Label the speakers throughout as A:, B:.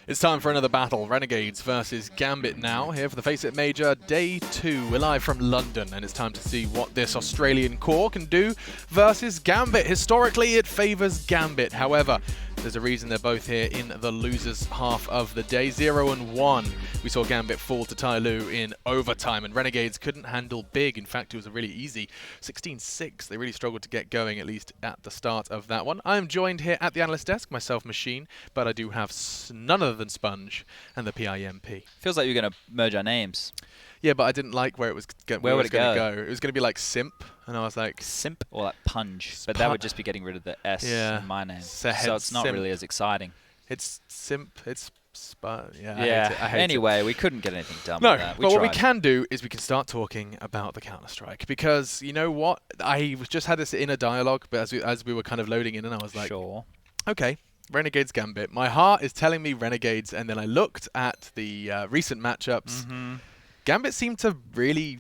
A: It's time for another battle. Renegades versus Gambit now, here for the FACEIT Major Day 2. We're live from London, and it's time to see what this Australian core can do versus Gambit. Historically, it favours Gambit. However, there's a reason they're both here in the losers half of the day. 0-1. We saw Gambit fall to Tai Lu in overtime, and Renegades couldn't handle big. In fact, it was a really easy 16-6. They really struggled to get going, at least at the start of that one. I'm joined here at the analyst desk, myself, Machine, but I do have none other than Sponge and the PIMP.
B: Feels like you're going to merge our names.
A: Yeah, but I didn't like where it was going to go. It was going to be like Simp, and I was like...
B: Simp? Or like Punge. But that would just be getting rid of the S in my name. So it's not really as exciting.
A: It's Simp. It's... Yeah, I hate it.
B: Anyway, we couldn't get anything done with that.
A: But what we can do is we can start talking about the Counter-Strike, because you know what? I just had this inner dialogue, but as we were kind of loading in, and I was like...
B: Sure.
A: Okay. Renegades Gambit. My heart is telling me Renegades, and then I looked at the recent matchups. Gambit seemed to really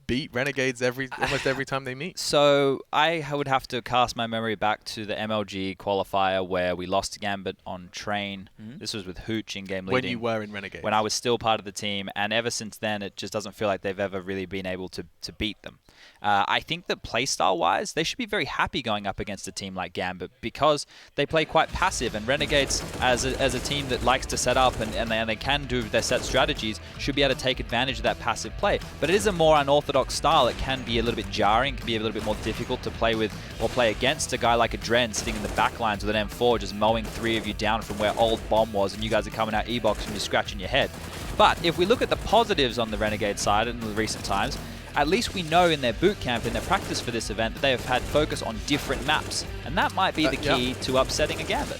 A: beat Renegades almost every time they meet.
B: So I would have to cast my memory back to the MLG qualifier where we lost to Gambit on train. This was with Hooch in game leading.
A: When you were in Renegades.
B: When I was still part of the team, and ever since then it just doesn't feel like they've ever really been able to beat them. I think that playstyle-wise, they should be very happy going up against a team like Gambit because they play quite passive, and Renegades, as a team that likes to set up and they can do their set strategies, should be able to take advantage of that passive play. But it is a more unorthodox style. It can be a little bit jarring, can be a little bit more difficult to play with or play against a guy like a Dren sitting in the back lines with an M4 just mowing three of you down from where old bomb was, and you guys are coming out E-box and you're scratching your head. But if we look at the positives on the Renegade side in the recent times, at least we know in their boot camp, in their practice for this event, that they have had focus on different maps. And that might be the key to upsetting a Gambit.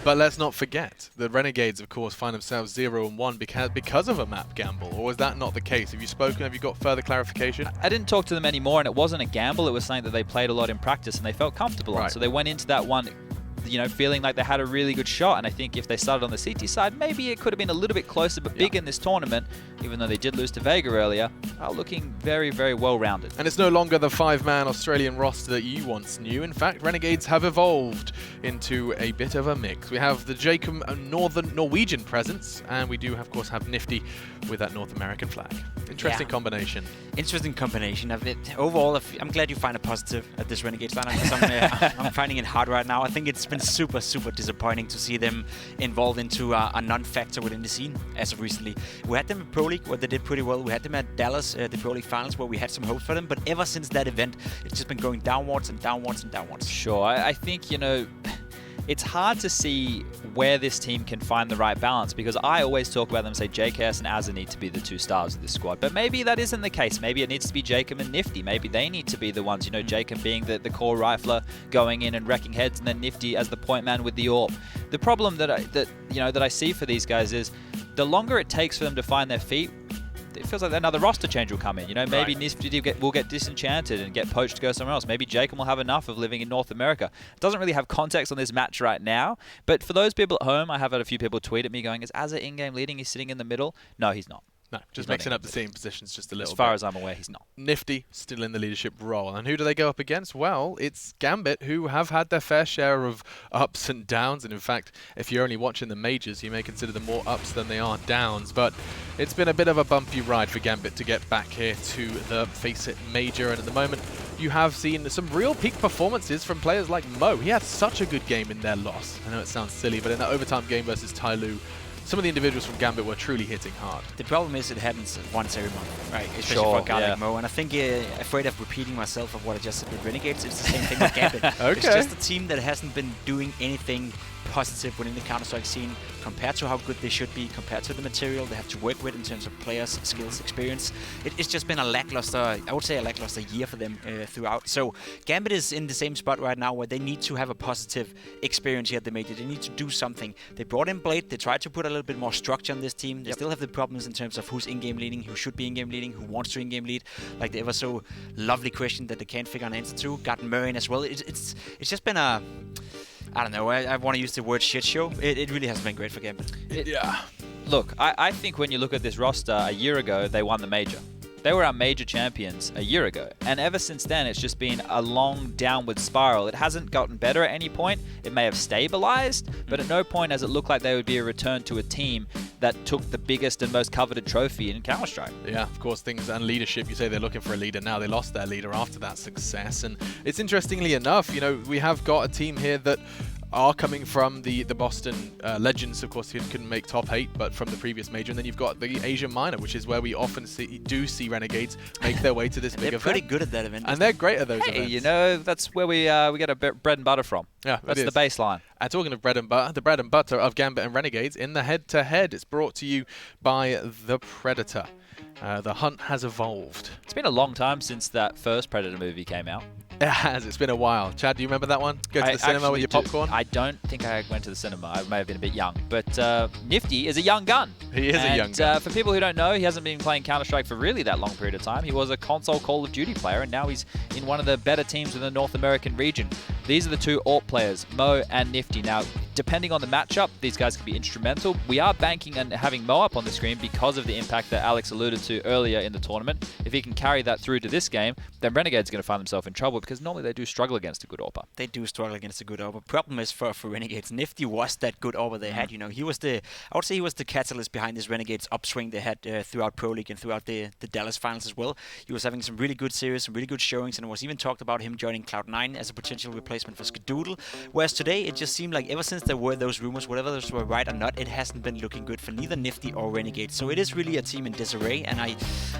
A: But let's not forget, the Renegades, of course, find themselves 0-1 because of a map gamble. Or was that not the case? Have you spoken? Have you got further clarification?
B: I didn't talk to them anymore, and it wasn't a gamble. It was something that they played a lot in practice and they felt comfortable on. So they went into that one, you know, feeling like they had a really good shot. And I think if they started on the CT side, maybe it could have been a little bit closer, but big in this tournament, even though they did lose to Vega earlier, are looking very, very well-rounded.
A: And it's no longer the five-man Australian roster that you once knew. In fact, Renegades have evolved into a bit of a mix. We have the Jacob Norwegian presence, and we do, of course, have Nifty with that North American flag. Interesting combination.
C: Interesting combination of it. Overall, I'm glad you find a positive at this Renegades lineup, because I'm finding it hard right now. I think it's been super, super disappointing to see them involved into a non-factor within the scene as of recently. We had them in Pro League where they did pretty well. We had them at Dallas, the Pro League finals, where we had some hope for them. But ever since that event, it's just been going downwards and downwards and downwards.
B: Sure. I think, you know, it's hard to see where this team can find the right balance, because I always talk about them and say JKS and Azza need to be the two stars of this squad. But maybe that isn't the case. Maybe it needs to be Jacob and Nifty. Maybe they need to be the ones, you know, Jacob being the core rifler going in and wrecking heads, and then Nifty as the point man with the AWP. The problem that I see for these guys is the longer it takes for them to find their feet, it feels like another roster change will come in. You know, maybe Nifty will get disenchanted and get poached to go somewhere else. Maybe Jacob will have enough of living in North America. It doesn't really have context on this match right now, but for those people at home, I have had a few people tweet at me going, is Azza in-game leading? He's sitting in the middle? No, he's not.
A: No, just mixing up the team positions just a little bit.
B: As far as I'm aware, he's not.
A: Nifty still in the leadership role. And who do they go up against? Well, it's Gambit, who have had their fair share of ups and downs. And in fact, if you're only watching the majors, you may consider them more ups than they are downs. But it's been a bit of a bumpy ride for Gambit to get back here to the FACEIT Major. And at the moment, you have seen some real peak performances from players like Mo. He had such a good game in their loss. I know it sounds silly, but in that overtime game versus Tai Lu, some of the individuals from Gambit were truly hitting hard.
C: The problem is it happens once every month, right? Especially for a guy like Mo. And I think, afraid of repeating myself of what I just said with Renegades, it's the same thing with Gambit. It's just a team that hasn't been doing anything positive within the Counter-Strike scene compared to how good they should be, compared to the material they have to work with in terms of players, skills, experience. It's just been a lackluster, I would say a lackluster year for them throughout. So Gambit is in the same spot right now where they need to have a positive experience here at the Major. They need to do something. They brought in Blade, they tried to put a little bit more structure on this team. They still have the problems in terms of who's in-game leading, who should be in-game leading, who wants to in-game lead. Like the ever so lovely question that they can't figure an answer to. Got Murray as well. It's just been a... I don't know, I want to use the word shit show. It really hasn't been great for Gambit.
B: Look, I think when you look at this roster, a year ago, they won the Major. They were our major champions a year ago, and ever since then it's just been a long downward spiral. It hasn't gotten better at any point. It may have stabilized, but at no point has it looked like they would be a return to a team that took the biggest and most coveted trophy in Counter-Strike.
A: Yeah, of course, things and leadership. You say they're looking for a leader now. They lost their leader after that success, and it's interestingly enough, you know, we have got a team here that are coming from the Boston Legends, of course, who couldn't make top 8, but from the previous major. And then you've got the Asian Minor, which is where we often do see Renegades make their way to this big event.
C: They're pretty good at that event.
A: And they're great at those events.
B: You know, that's where we get our bread and butter from.
A: Yeah,
B: that's the baseline.
A: And talking of bread and butter, the bread and butter of Gambit and Renegades in the head-to-head. It's brought to you by the Predator. The hunt has evolved.
B: It's been a long time since that first Predator movie came out.
A: It has. It's been a while. Chad, do you remember that one? Go to the cinema with your popcorn?
B: I don't think I went to the cinema. I may have been a bit young. But Nifty is a young gun.
A: He is a young gun.
B: For people who don't know, he hasn't been playing Counter-Strike for really that long period of time. He was a console Call of Duty player, and now he's in one of the better teams in the North American region. These are the two AWP players, Mo and Nifty. Now, depending on the matchup, these guys can be instrumental. We are banking and having Mo up on the screen because of the impact that Alex alluded to earlier in the tournament. If he can carry that through to this game, then Renegade's going to find themselves in trouble because normally they do struggle against a good AWPer.
C: They do struggle against a good AWPer. Problem is for Renegades, Nifty was that good AWPer they had. You know, he was I would say he was the catalyst behind this Renegades upswing they had throughout Pro League and throughout the Dallas finals as well. He was having some really good series, some really good showings, and it was even talked about him joining Cloud9 as a potential replacement for Skadoodle. Whereas today, it just seemed like ever since there were those rumors, whatever those were right or not, it hasn't been looking good for neither Nifty or Renegades. So it is really a team in disarray, and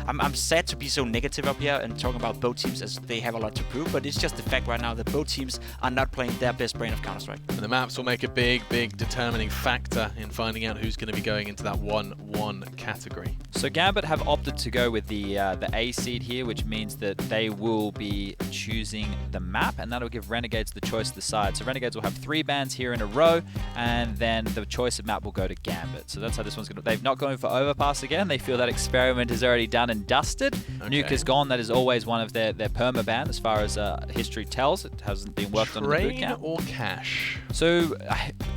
C: I'm sad to be so negative up here and talking about both teams as they have a lot to prove, but it's just the fact right now that both teams are not playing their best brand of Counter-Strike.
A: And the maps will make a big determining factor in finding out who's going to be going into that 1-1 category.
B: So Gambit have opted to go with the A seed here, which means that they will be choosing the map, and that'll give Renegades the choice to decide. So Renegades will have 3 bans here in a row, and then the choice of map will go to Gambit. So that's how this one's going to... They've not gone for Overpass again. They feel that experiment is already done and dusted. Okay. Nuke is gone. That is always one of their perma ban as far as history tells. It hasn't been worked on in the boot camp.
A: Train or cash?
B: So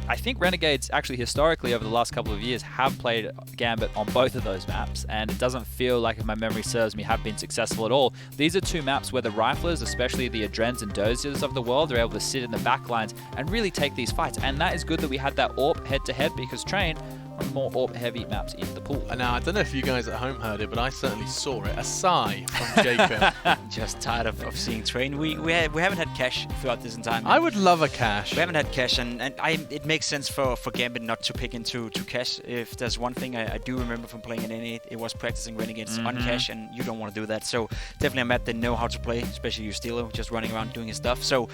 B: I think Renegades actually historically over the last couple of years have played Gambit on both of those maps, and it doesn't feel like, if my memory serves me, have been successful at all. These are 2 maps where the riflers, especially the Adrens and Doziers of the world, are able to sit in the back lines and really take these fights. And that is good that we had that AWP head-to-head because Train on more AWP-heavy maps in the pool.
A: Now, I don't know if you guys at home heard it, but I certainly saw it. A sigh from Jacob.
C: Just tired of seeing Train. We haven't had cash throughout this entire time.
A: I would love a cash.
C: We haven't had cash, and it makes sense for Gambit not to pick into cash. If there's one thing I do remember from playing in NA, it was practicing Renegades on cash, and you don't want to do that. So definitely a map they know how to play, especially you Steelo, just running around doing his stuff. So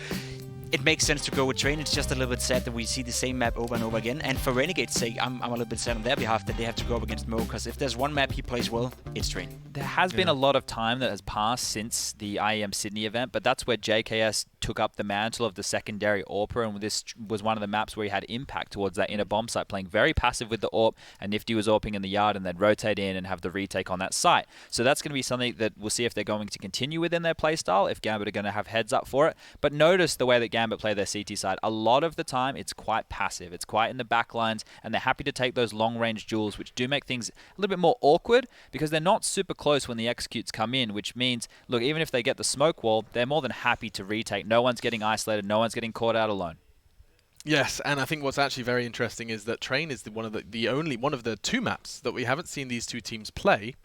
C: it makes sense to go with Train. It's just a little bit sad that we see the same map over and over again. And for Renegade's sake, I'm a little bit sad on their behalf that they have to go up against Mo, because if there's one map he plays well, it's Train.
B: There has been a lot of time that has passed since the IEM Sydney event, but that's where JKS took up the mantle of the secondary AWPer, and this was one of the maps where he had impact towards that inner bomb site, playing very passive with the AWP, and Nifty was AWPing in the yard and then rotate in and have the retake on that site. So that's going to be something that we'll see if they're going to continue within their playstyle, if Gambit are going to have heads up for it. But notice the way that Gambit play their CT side. A lot of the time, it's quite passive. It's quite in the back lines, and they're happy to take those long-range duels, which do make things a little bit more awkward because they're not super close when the executes come in, which means, look, even if they get the smoke wall, they're more than happy to retake. No one's getting isolated. No one's getting caught out alone.
A: Yes, and I think what's actually very interesting is that Train is one of the 2 maps that we haven't seen these 2 teams play.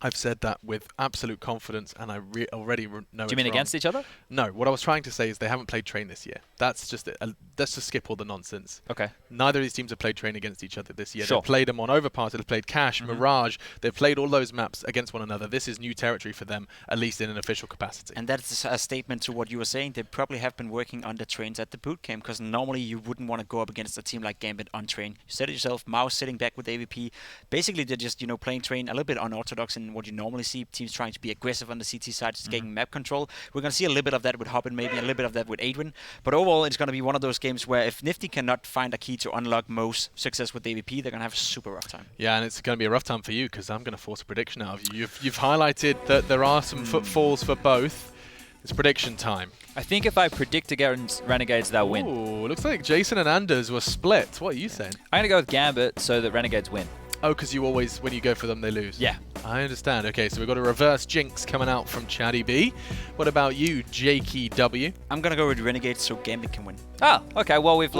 A: I've said that with absolute confidence, and I already know it's wrong.
B: Do you mean against each other?
A: No, what I was trying to say is they haven't played Train this year. That's just let's just skip all the nonsense.
B: Okay.
A: Neither of these teams have played Train against each other this year.
B: Sure.
A: They've played them on Overpass, they've played Cash, Mirage, they've played all those maps against one another. This is new territory for them, at least in an official capacity.
C: And that's a statement to what you were saying. They probably have been working on the Trains at the boot camp, because normally you wouldn't want to go up against a team like Gambit on Train. You said it yourself, Mouse sitting back with AVP. Basically, they're just, playing Train a little bit unorthodox in what you normally see. Teams trying to be aggressive on the CT side, just getting map control. We're going to see a little bit of that with Hoppin, maybe a little bit of that with Adwin. But overall, it's going to be one of those games where if Nifty cannot find a key to unlock Mo's success with AVP, they're going to have a super rough time.
A: Yeah, and it's going to be a rough time for you, because I'm going to force a prediction out of you. You've highlighted that there are some footfalls for both. It's prediction time.
B: I think if I predict against Renegades, they'll win.
A: Ooh, looks like Jason and Anders were split. What are you saying?
B: I'm going to go with Gambit so that Renegades win.
A: Oh, because you always, when you go for them, they lose.
B: Yeah.
A: I understand. Okay, so we've got a reverse Jinx coming out from Chatty B. What about you, Jakey W?
C: I'm gonna go with Renegades so Gambit can win.
B: Oh, okay. Well, we've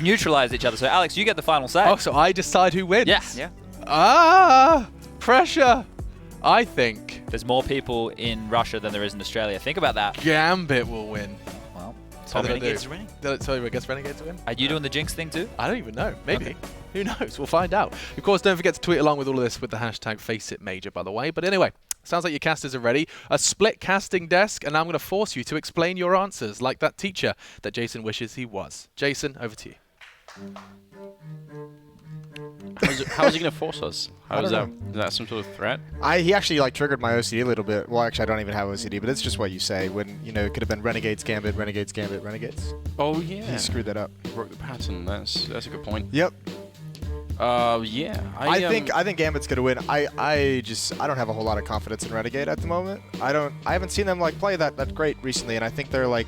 B: neutralized each other. So, Alex, you get the final say.
A: Oh, so I decide who wins?
B: Yeah.
C: Yeah.
A: Ah, pressure. I think
B: There's more people in Russia than there is in Australia. Think about that.
A: Gambit will win.
B: Well,
A: So
C: Renegades winning.
A: So I guess Renegades win?
B: are you doing the Jinx thing too?
A: I don't even know. Maybe.
B: Okay.
A: Who knows? We'll find out. Of course, don't forget to tweet along with all of this with the hashtag FACEIT Major, by the way. But anyway, sounds like your casters are ready. A split casting desk, and I'm going to force you to explain your answers like that teacher that Jason wishes he was. Jason, over to you.
D: How is he going to force us? Is that some sort of threat?
E: He actually like triggered my OCD a little bit. Well, actually, I don't even have OCD, but it's just what you say when, you know, it could have been Renegades, Gambit, Renegades, Gambit, Renegades.
D: Oh yeah.
E: He screwed that up.
D: He broke the pattern. That's a good point.
E: Yep.
D: Yeah.
E: I think Gambit's gonna win. I don't have a whole lot of confidence in Renegade at the moment. I haven't seen them like play that great recently, and I think they're like,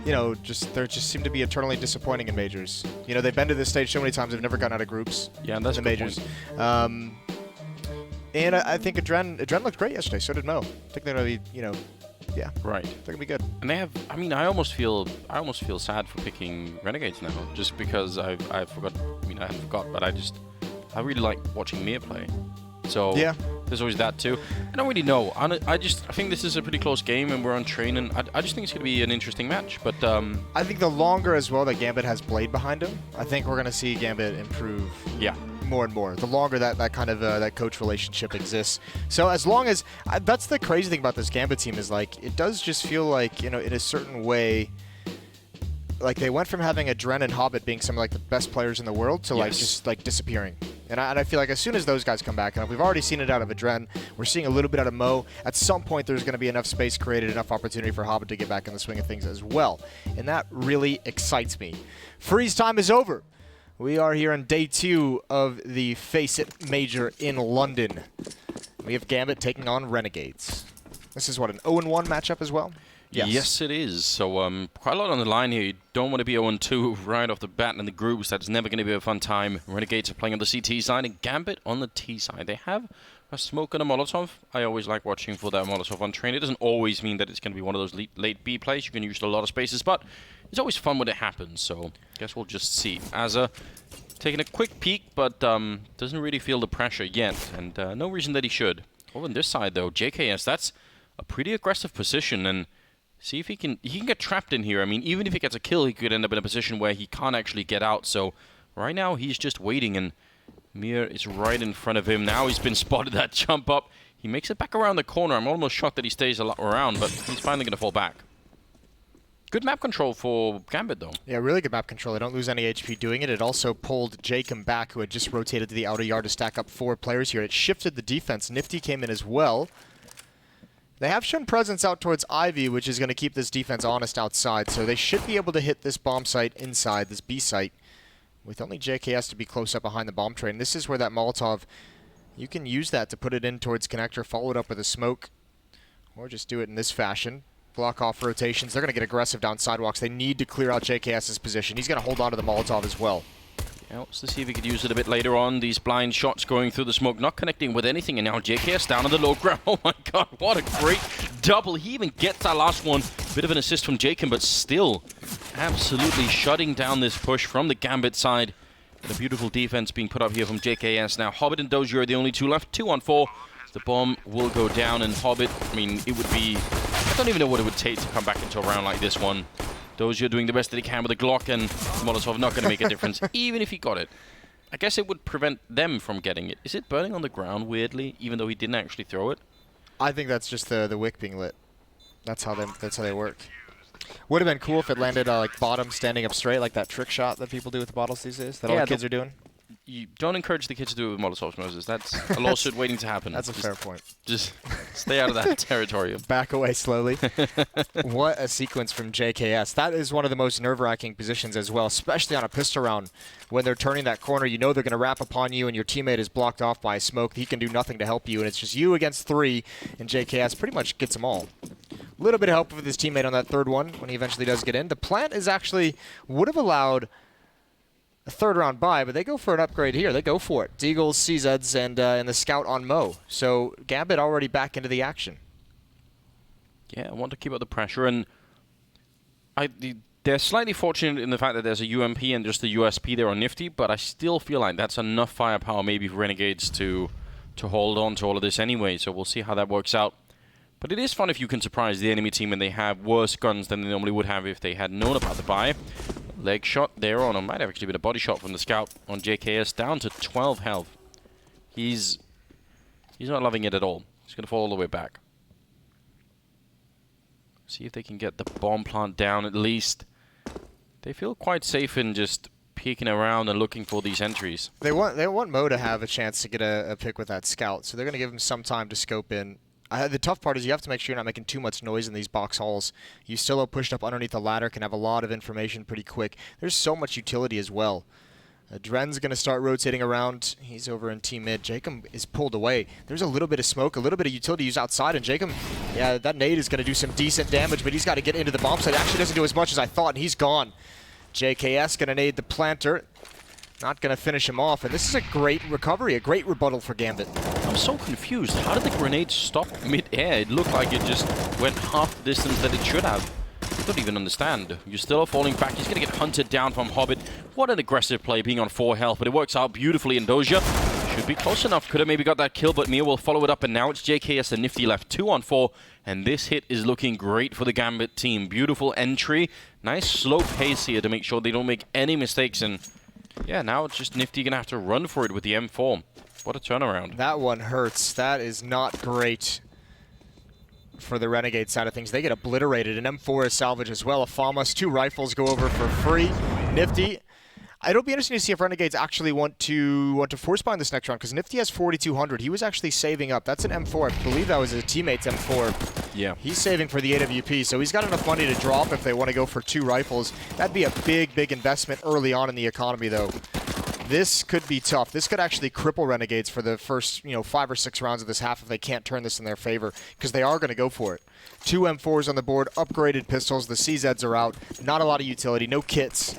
E: you know, they just seem to be eternally disappointing in majors. You know, they've been to this stage so many times, they've never gotten out of groups.
D: Yeah, that's
E: in the
D: a good
E: majors.
D: point.
E: And I think Adren looked great yesterday. So did Mo. I think they're gonna be, you know, yeah,
D: Right.
E: they're gonna be good.
D: And they have. I mean, I almost feel sad for picking Renegades now, just because I forgot. I mean, I haven't forgot, but I really like watching Mir play. So
E: Yeah.
D: there's always that too. I don't really know. I think this is a pretty close game, and we're on train, and I just think it's gonna be an interesting match. But
E: I think the longer as well that Gambit has Blade behind him, I think we're gonna see Gambit improve.
D: yeah.
E: More and more, the longer that kind of that coach relationship exists. So as long as that's the crazy thing about this Gambit team is like it does just feel like, you know, in a certain way, like they went from having Adren and Hobbit being some of like the best players in the world to like
D: Yes.
E: just like disappearing. And I feel like as soon as those guys come back, and we've already seen it out of Adren, we're seeing a little bit out of Mo. At some point, there's going to be enough space created, enough opportunity for Hobbit to get back in the swing of things as well. And that really excites me. Freeze time is over. We are here on day 2 of the FACEIT Major in London. We have Gambit taking on Renegades. This is what, an 0-1 matchup as well?
D: Yes, it is. So quite a lot on the line here. You don't want to be 0-2 right off the bat in the groups. That's never going to be a fun time. Renegades are playing on the CT side and Gambit on the T side. They have a smoke and a Molotov. I always like watching for that Molotov on train. It doesn't always mean that it's going to be one of those late B plays. You can use a lot of spaces, but it's always fun when it happens. So I guess we'll just see. Azza taking a quick peek, but doesn't really feel the pressure yet, and no reason that he should. Over on this side, though, JKS, that's a pretty aggressive position, and see if he can get trapped in here. I mean, even if he gets a kill, he could end up in a position where he can't actually get out. So right now, he's just waiting, and Mir is right in front of him. Now he's been spotted that jump up. He makes it back around the corner. I'm almost shocked that he stays around, but he's finally going to fall back. Good map control for Gambit, though.
E: Yeah, really good map control. They don't lose any HP doing it. It also pulled Jacob back, who had just rotated to the outer yard to stack up 4 players here. It shifted the defense. Nifty came in as well. They have shown presence out towards Ivy, which is going to keep this defense honest outside, so they should be able to hit this bomb site inside, this B site, with only JKS to be close up behind the bomb train. This is where that Molotov, you can use that to put it in towards connector, follow it up with a smoke, or just do it in this fashion. Block off rotations. They're going to get aggressive down sidewalks. They need to clear out JKS's position. He's going to hold on to the Molotov as well.
D: Yeah, let's see if he could use it a bit later on. These blind shots going through the smoke, not connecting with anything, and now JKS down on the low ground. Oh my god, what a great double. He even gets that last one. Bit of an assist from Jacob, but still absolutely shutting down this push from the Gambit side. And a beautiful defense being put up here from JKS. Now Hobbit and Dozier are the only 2 left, 2 on 4. The bomb will go down, and Hobbit, I mean, it would be, I don't even know what it would take to come back into a round like this one. Dozier doing the best that he can with a Glock, and Molotov not going to make a difference, even if he got it. I guess it would prevent them from getting it. Is it burning on the ground, weirdly, even though he didn't actually throw it?
E: I think that's just the wick being lit. That's how they work. Would have been cool if it landed like bottom standing up straight, like that trick shot that people do with the bottles these days, that all the kids are doing.
D: You don't encourage the kids to do it with Molotovs, Moses. That's a lawsuit waiting to happen.
E: That's a fair point.
D: Just stay out of that territory.
E: Back away slowly. What a sequence from JKS. That is one of the most nerve-wracking positions as well, especially on a pistol round. When they're turning that corner, you know they're going to wrap upon you, and your teammate is blocked off by smoke. He can do nothing to help you, and it's just you against 3, and JKS pretty much gets them all. A little bit of help with his teammate on that 3rd one when he eventually does get in. The plant is actually would have allowed a third-round bye, but they go for an upgrade here. They go for it. Deagles, CZs, and the Scout on Mo. So Gambit already back into the action.
D: Yeah, I want to keep up the pressure, and they're slightly fortunate in the fact that there's a UMP and just the USP there on Nifty, but I still feel like that's enough firepower maybe for Renegades to hold on to all of this anyway, so we'll see how that works out. But it is fun if you can surprise the enemy team and they have worse guns than they normally would have if they had known about the buy. Leg shot there on him. Might have actually been a body shot from the Scout on JKS, down to 12 health. He's not loving it at all. He's going to fall all the way back. See if they can get the bomb plant down at least. They feel quite safe in just peeking around and looking for these entries.
E: They want Mo to have a chance to get a pick with that Scout, so they're going to give him some time to scope in. The tough part is you have to make sure you're not making too much noise in these box halls. Ustillo pushed up underneath the ladder can have a lot of information pretty quick. There's so much utility as well. Dren's going to start rotating around. He's over in team mid. Jacob is pulled away. There's a little bit of smoke, a little bit of utility used outside, and Jacob, yeah, that nade is going to do some decent damage, but he's got to get into the bomb site. It actually doesn't do as much as I thought, and he's gone. JKS going to nade the planter. Not going to finish him off, and this is a great recovery, a great rebuttal for Gambit.
D: I'm so confused. How did the grenade stop mid-air? It looked like it just went half the distance that it should have. I don't even understand. You're still falling back. He's going to get hunted down from Hobbit. What an aggressive play, being on 4 health, but it works out beautifully, and Doja should be close enough. Could have maybe got that kill, but Mia will follow it up, and now it's JKS and Nifty left 2 on 4, and this hit is looking great for the Gambit team. Beautiful entry. Nice slow pace here to make sure they don't make any mistakes, and yeah, now it's just Nifty going to have to run for it with the M4. What a turnaround.
E: That one hurts. That is not great for the Renegade side of things. They get obliterated. An M4 is salvage as well. A FAMAS, 2 rifles go over for free. Nifty. It'll be interesting to see if Renegades actually want to force bind this next round, because Nifty has 4,200. He was actually saving up. That's an M4. I believe that was his teammate's M4.
D: Yeah.
E: He's saving for the AWP, so he's got enough money to drop if they want to go for 2 rifles. That'd be a big, big investment early on in the economy, though. This could be tough. This could actually cripple Renegades for the first, 5 or 6 rounds of this half if they can't turn this in their favor, because they are going to go for it. 2 M4s on the board, upgraded pistols. The CZs are out. Not a lot of utility, no kits.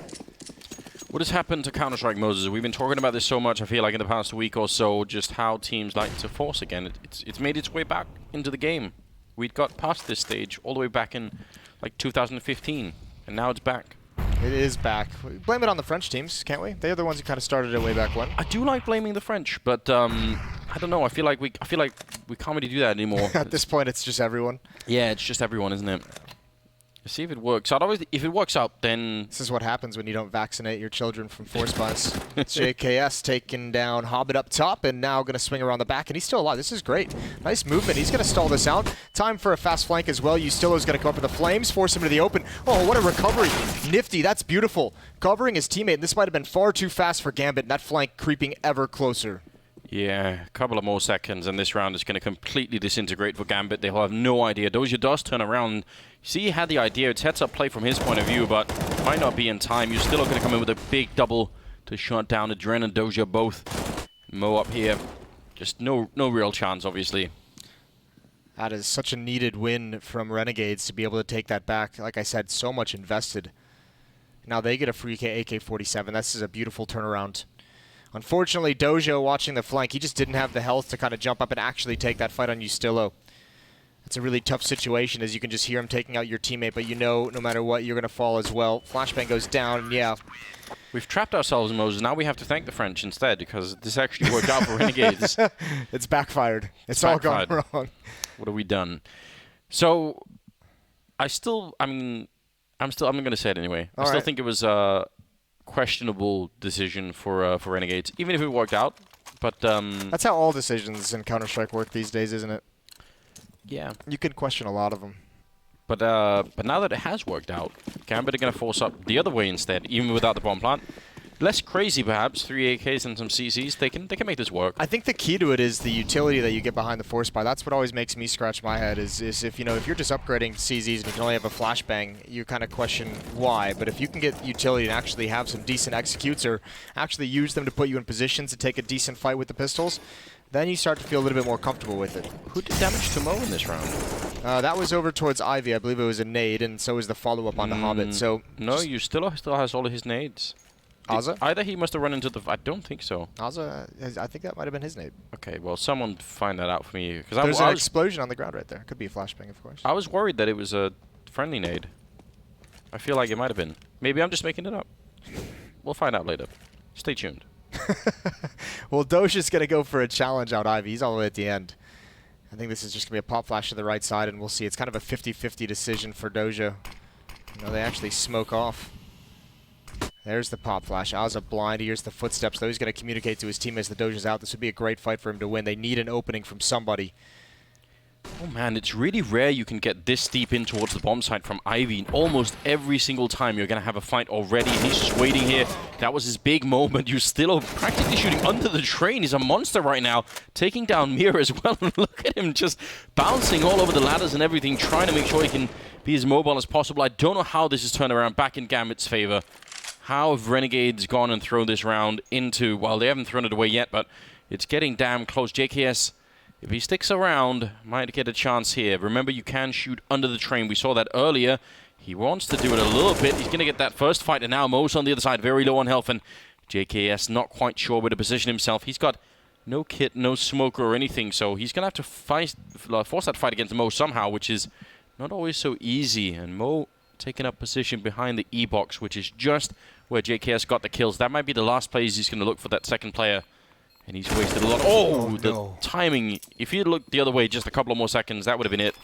D: What has happened to Counter-Strike, Moses? We've been talking about this so much, I feel like, in the past week or so, just how teams like to force again. It's made its way back into the game. We'd got past this stage all the way back in, like, 2015, and now it's back.
E: It is back. We blame it on the French teams, can't we? They're the ones who kind of started it way back when.
D: I do like blaming the French, but I don't know. I feel like we can't really do that anymore.
E: At this point, it's just everyone.
D: Yeah, it's just everyone, isn't it? Let's see if it works out. If it works out, then...
E: This is what happens when you don't vaccinate your children from force buys. JKS taking down Hobbit up top, and now going to swing around the back, and he's still alive. This is great. Nice movement. He's going to stall this out. Time for a fast flank as well. Ustillo's going to come up with the flames, force him to the open. Oh, what a recovery. Nifty, that's beautiful. Covering his teammate, and this might have been far too fast for Gambit, and that flank creeping ever closer.
D: Yeah, a couple of more seconds, and this round is going to completely disintegrate for Gambit. They'll have no idea. Doja does turn around. See, he had the idea. It's heads-up play from his point of view, but might not be in time. You're still going to come in with a big double to shut down Dren and Doja both. Mo up here. Just no real chance, obviously.
E: That is such a needed win from Renegades to be able to take that back. Like I said, so much invested. Now they get a free AK-47. This is a beautiful turnaround. Unfortunately, Dojo watching the flank, he just didn't have the health to kind of jump up and actually take that fight on Ustillo. It's a really tough situation as you can just hear him taking out your teammate, but you know no matter what, you're going to fall as well. Flashbang goes down, and yeah.
D: We've trapped ourselves in Moses. Now we have to thank the French instead, because this actually worked out for Renegades.
E: It's backfired. It's all gone wrong.
D: What have we done? So, I'm going to say it anyway. I still think it was a questionable decision for Renegades, even if it worked out. But
E: that's how all decisions in Counter-Strike work these days, isn't it?
D: Yeah.
E: You can question a lot of them.
D: But now that it has worked out, Gambit are going to force up the other way instead, even without the bomb plant. Less crazy, perhaps. 3 AKs and some CCs. They can make this work.
E: I think the key to it is the utility that you get behind the force buy. That's what always makes me scratch my head. Is if you're just upgrading CZs and you can only have a flashbang, you kind of question why. But if you can get utility and actually have some decent executes, or actually use them to put you in positions to take a decent fight with the pistols, then you start to feel a little bit more comfortable with it.
D: Who did damage to Mo in this round?
E: That was over towards Ivy. I believe it was a nade, and so was the follow-up on the Hobbit. So
D: no, you still has all of his nades.
E: Aza?
D: Either he must have run into the... I don't think so.
E: Aza, I think that might have been his name.
D: Okay, well, someone find that out for me.
E: There's an explosion on the ground right there. Could be a flashbang, of course.
D: I was worried that it was a friendly nade. I feel like it might have been. Maybe I'm just making it up. We'll find out later. Stay tuned.
E: Well, Doja's going to go for a challenge out Ivy. He's all the way at the end. I think this is just going to be a pop flash to the right side, and we'll see. It's kind of a 50-50 decision for Doja. You know, they actually smoke off. There's the pop flash. Aza blind. He hears the footsteps, though. He's going to communicate to his teammates that Doja's out. This would be a great fight for him to win. They need an opening from somebody.
D: Oh man, it's really rare you can get this deep in towards the bomb site from Ivy. Almost every single time you're going to have a fight already. He's just waiting here. That was his big moment. You're still practically shooting under the train. He's a monster right now, taking down Mira as well. Look at him just bouncing all over the ladders and everything, trying to make sure he can be as mobile as possible. I don't know how this is turned around back in Gambit's favor. How have Renegades gone and thrown this round into... Well, they haven't thrown it away yet, but it's getting damn close. JKS... If he sticks around, might get a chance here. Remember, you can shoot under the train. We saw that earlier. He wants to do it a little bit. He's going to get that first fight, and now Mo's on the other side, very low on health, and JKS not quite sure where to position himself. He's got no kit, no smoker or anything, so he's going to have to force that fight against Mo somehow, which is not always so easy. And Mo taking up position behind the E-box, which is just where JKS got the kills. That might be the last place he's going to look for that second player. And he's wasted a lot. Oh, the timing. If he had looked the other way just a couple of more seconds, that would have been it.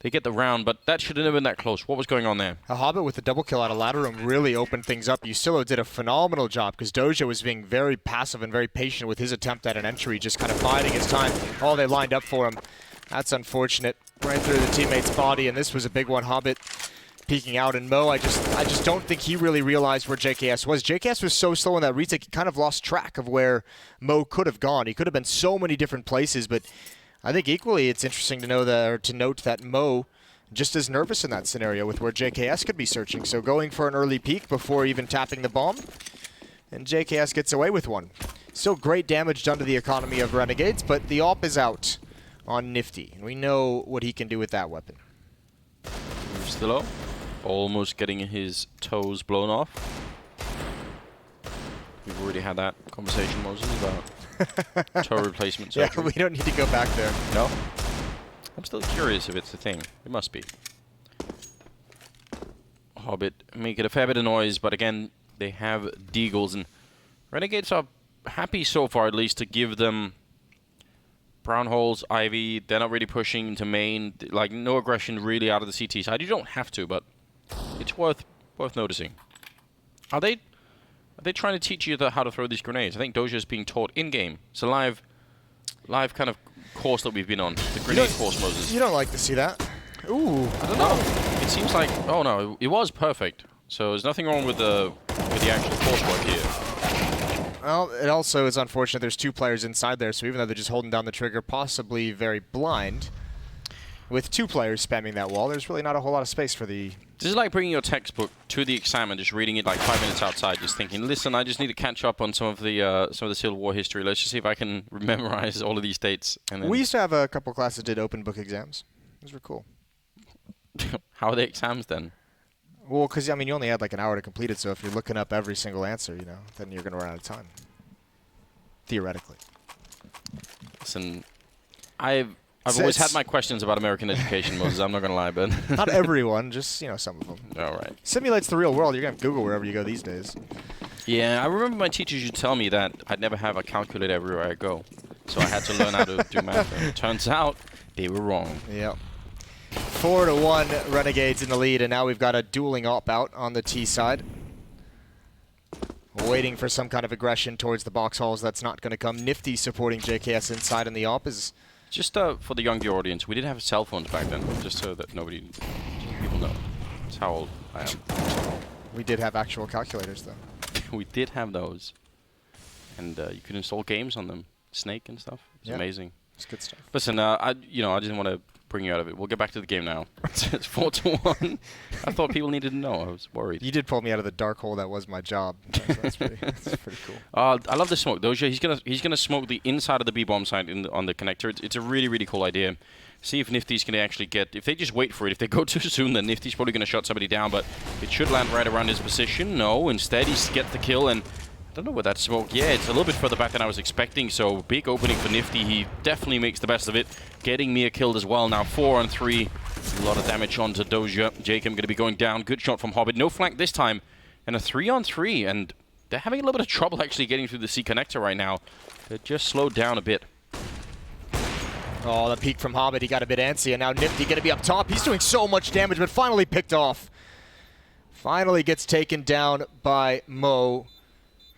D: They get the round, but that should have never been that close. What was going on there?
E: A Hobbit with the double kill out of ladder room really opened things up. Yusilo did a phenomenal job because Doja was being very passive and very patient with his attempt at an entry, just kind of biding his time. Oh, they lined up for him. That's unfortunate. Right through the teammate's body, and this was a big one. Hobbit peeking out, and Mo, I just don't think he really realized where JKS was. JKS was so slow in that retake, he kind of lost track of where Mo could have gone. He could have been so many different places, but I think equally it's interesting to know that, or to note that Mo just as nervous in that scenario with where JKS could be searching. So going for an early peek before even tapping the bomb, and JKS gets away with one. Still great damage done to the economy of Renegades, but the AWP is out on Nifty, and we know what he can do with that weapon.
D: Still up. Almost getting his toes blown off. We've already had that conversation, Moses, about toe replacement surgery.
E: Yeah, we don't need to go back there.
D: No? I'm still curious if it's a thing. It must be. Hobbit making a fair bit of noise, but again, they have Deagles, and Renegades are happy so far, at least, to give them brown holes, Ivy. They're not really pushing into main. Like, no aggression really out of the CT side. You don't have to, but it's worth noticing. Are they trying to teach you how to throw these grenades? I think Doja is being taught in-game. It's a live kind of course that we've been on. The grenade course, Moses.
E: You don't like to see that. Ooh.
D: I don't know. It seems like... Oh, no. It was perfect. So there's nothing wrong with the actual coursework here.
E: Well, it also is unfortunate there's two players inside there, so even though they're just holding down the trigger, possibly very blind, with two players spamming that wall, there's really not a whole lot of space for the...
D: This is like bringing your textbook to the exam and just reading it like 5 minutes outside, just thinking, listen, I just need to catch up on some of the Civil War history. Let's just see if I can memorize all of these dates. And then...
E: We used to have a couple classes that did open book exams. Those were cool.
D: How are the exams then?
E: Well, because, I mean, you only had like an hour to complete it, so if you're looking up every single answer, you know, then you're going to run out of time. Theoretically.
D: Listen, I've always had my questions about American education, Moses. I'm not going to lie, but...
E: Not everyone, just, you know, some of them.
D: All right.
E: Simulates the real world. You're going to Google wherever you go these days.
D: Yeah, I remember my teachers used to tell me that I'd never have a calculator everywhere I go. So I had to learn how to do math. And it turns out they were wrong.
E: Yep. 4-1 Renegades in the lead, and now we've got a dueling op out on the T side. Waiting for some kind of aggression towards the box halls. That's not going to come. Nifty supporting JKS inside, and the op is...
D: Just for the younger audience, we didn't have cell phones back then, just so that people know. That's how old I am.
E: We did have actual calculators, though.
D: We did have those. And you could install games on them. Snake and stuff. It's amazing.
E: It's good stuff.
D: Listen, I didn't want to bring you out of it. We'll get back to the game now. It's 4-1. I thought people needed to know. I was worried.
E: You did pull me out of the dark hole. That was my job. That's pretty cool.
D: I love the smoke. Doja, he's gonna smoke the inside of the B bomb site on the connector. It's a really, really cool idea. See if Nifty's going to actually get... If they just wait for it, if they go too soon, then Nifty's probably going to shut somebody down, but it should land right around his position. No, instead he gets the kill, and I don't know where that smoke... Yeah, it's a little bit further back than I was expecting, so big opening for Nifty. He definitely makes the best of it, getting Mir killed as well. Now 4 on 3. A lot of damage onto Doja. Jacob going to be going down. Good shot from Hobbit. No flank this time, and a 3 on 3, and they're having a little bit of trouble actually getting through the C connector right now. They're just slowed down a bit.
E: Oh, the peek from Hobbit, he got a bit antsy, and now Nifty going to be up top. He's doing so much damage, but finally picked off. Finally gets taken down by Mo,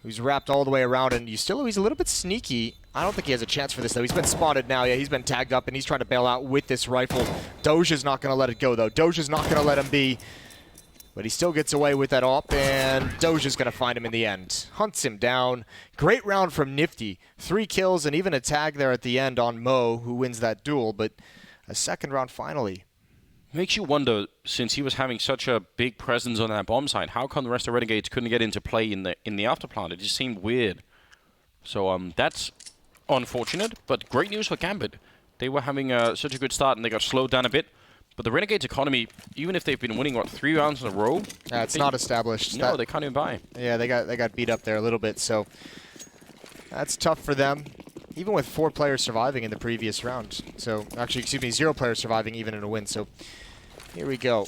E: who's wrapped all the way around, and Ustilo, he's a little bit sneaky. I don't think he has a chance for this, though. He's been spotted now. Yeah, he's been tagged up, and he's trying to bail out with this rifle. Doja's not going to let it go, though. Doja's not going to let him be. But he still gets away with that op, and Doja's going to find him in the end. Hunts him down. Great round from Nifty. 3 kills and even a tag there at the end on Mo, who wins that duel. But a second round finally.
D: Makes you wonder, since he was having such a big presence on that bomb site, how come the rest of Renegades couldn't get into play in the afterplant? It just seemed weird. So that's unfortunate, but great news for Gambit. They were having such a good start, and they got slowed down a bit. But the Renegades economy, even if they've been winning, what, 3 rounds in a row?
E: It's not established.
D: No, they can't even buy.
E: Yeah, they got beat up there a little bit, so that's tough for them. Even with 4 players surviving in the previous round. So, actually, excuse me, 0 players surviving even in a win. So, here we go.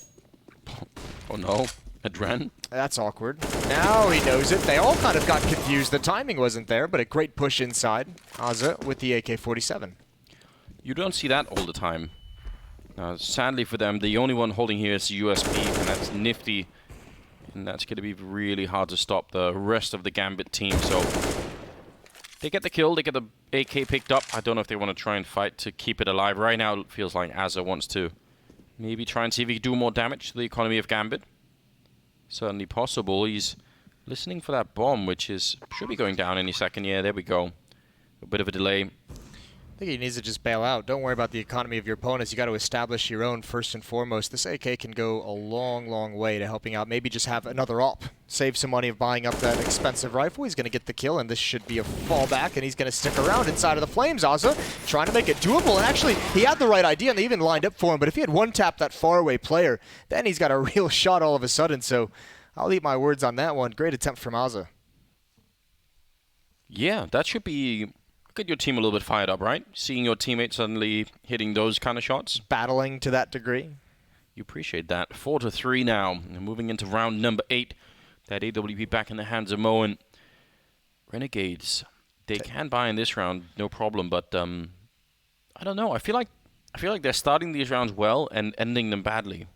D: Oh no, Adren.
E: That's awkward. Now he knows it. They all kind of got confused. The timing wasn't there, but a great push inside. Aza with the AK-47.
D: You don't see that all the time. Sadly for them, the only one holding here is USP, and that's Nifty. And that's going to be really hard to stop the rest of the Gambit team. So they get the kill, they get the AK picked up. I don't know if they want to try and fight to keep it alive. Right now it feels like Azza wants to maybe try and see if he can do more damage to the economy of Gambit. Certainly possible. He's listening for that bomb, which should be going down any second. Yeah, there we go. A bit of a delay.
E: I think he needs to just bail out. Don't worry about the economy of your opponents. You got to establish your own first and foremost. This AK can go a long, long way to helping out. Maybe just have another op. Save some money of buying up that expensive rifle. He's going to get the kill, and this should be a fallback, and he's going to stick around inside of the flames. Aza trying to make it doable, and actually, he had the right idea, and they even lined up for him. But if he had one-tapped that faraway player, then he's got a real shot all of a sudden. So I'll eat my words on that one. Great attempt from Aza.
D: Yeah, that should be... Get your team a little bit fired up, right? Seeing your teammates suddenly hitting those kind of shots.
E: Battling to that degree.
D: You appreciate that. 4-3 now. And moving into round number 8. That AWP back in the hands of Mo, and Renegades. They can buy in this round, no problem. But I don't know. I feel like they're starting these rounds well and ending them badly.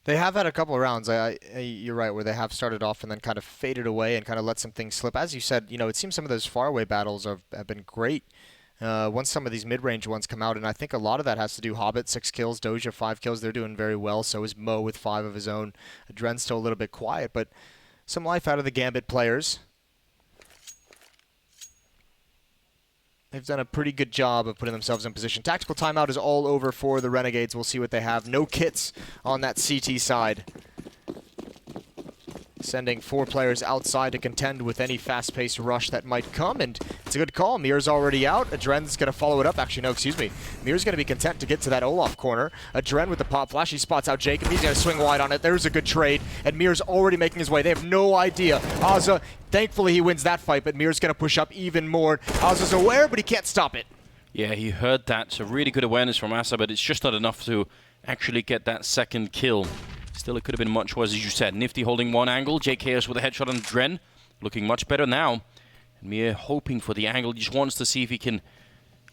E: They have had a couple of rounds, you're right, where they have started off and then kind of faded away and kind of let some things slip. As you said, it seems some of those faraway battles have been great once some of these mid-range ones come out, and I think a lot of that has to do Hobbit, 6 kills, Doja, 5 kills. They're doing very well. So is Mo with 5 of his own. Adren's still a little bit quiet, but some life out of the Gambit players. They've done a pretty good job of putting themselves in position. Tactical timeout is all over for the Renegades. We'll see what they have. No kits on that CT side. Sending 4 players outside to contend with any fast-paced rush that might come, and it's a good call. Mir's already out. Adren's going to follow it up. Actually, no, excuse me. Mir's going to be content to get to that Olaf corner. Adren with the pop flash. He spots out Jacob. He's going to swing wide on it. There's a good trade, and Mir's already making his way. They have no idea. Aza, thankfully he wins that fight, but Mir's going to push up even more. Aza's aware, but he can't stop it.
D: Yeah, he heard that. So really good awareness from Asa, but it's just not enough to actually get that second kill. Still, it could have been much worse, as you said. Nifty holding one angle. JKS with a headshot on Dren. Looking much better now. And Mir hoping for the angle. He just wants to see if he can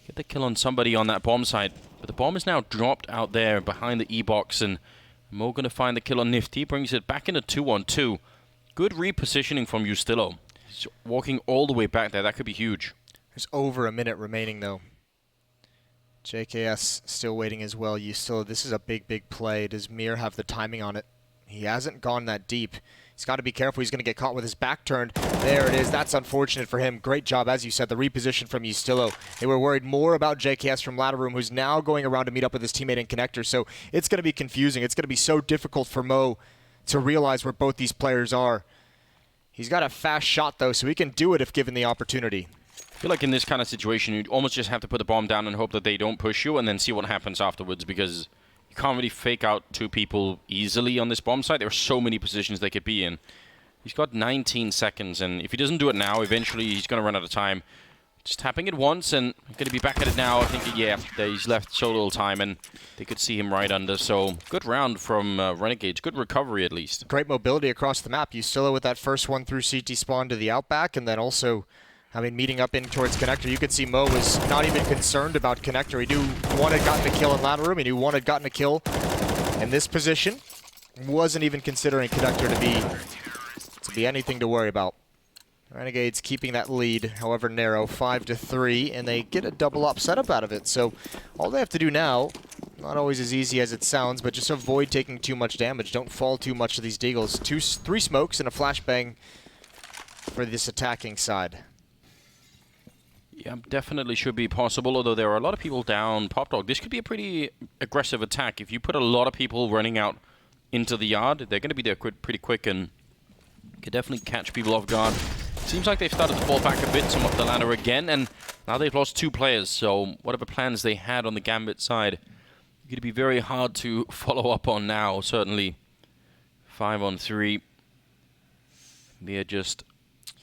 D: get the kill on somebody on that bomb site. But the bomb is now dropped out there behind the E-box. And Mo going to find the kill on Nifty. Brings it back into 2-on-2. Good repositioning from Ustilo. He's walking all the way back there. That could be huge.
E: There's over a minute remaining, though. JKS still waiting as well. This is a big, big play. Does Mir have the timing on it? He hasn't gone that deep. He's got to be careful. He's going to get caught with his back turned. There it is. That's unfortunate for him. Great job, as you said, the reposition from Ustilo. They were worried more about JKS from Ladder Room, who's now going around to meet up with his teammate in Connector. So it's going to be confusing. It's going to be so difficult for Mo to realize where both these players are. He's got a fast shot, though, so he can do it if given the opportunity.
D: I feel like in this kind of situation, you almost just have to put the bomb down and hope that they don't push you, and then see what happens afterwards, because you can't really fake out 2 people easily on this bomb site. There are so many positions they could be in. He's got 19 seconds, and if he doesn't do it now, eventually he's going to run out of time. Just tapping it once, and going to be back at it now. I think, yeah, he's left so little time, and they could see him right under. So, good round from Renegades. Good recovery, at least.
E: Great mobility across the map. Yustilo with that first one through CT spawn to the outback, and then also, I mean, meeting up in towards Connector. You could see Mo was not even concerned about Connector. He knew one had gotten a kill in ladder room. He knew one had gotten a kill in this position. Wasn't even considering Connector to be anything to worry about. Renegades keeping that lead, however narrow, 5-3, and they get a double up setup out of it. So all they have to do now, not always as easy as it sounds, but just avoid taking too much damage. Don't fall too much to these deagles. 3 smokes and a flashbang for this attacking side.
D: Yeah, definitely should be possible, although there are a lot of people down Popdog. This could be a pretty aggressive attack. If you put a lot of people running out into the yard, they're going to be there pretty quick and could definitely catch people off guard. Seems like they've started to fall back a bit, some up the ladder again, and now they've lost 2 players, so whatever plans they had on the Gambit side, going to be very hard to follow up on now, certainly. 5-on-3. They're just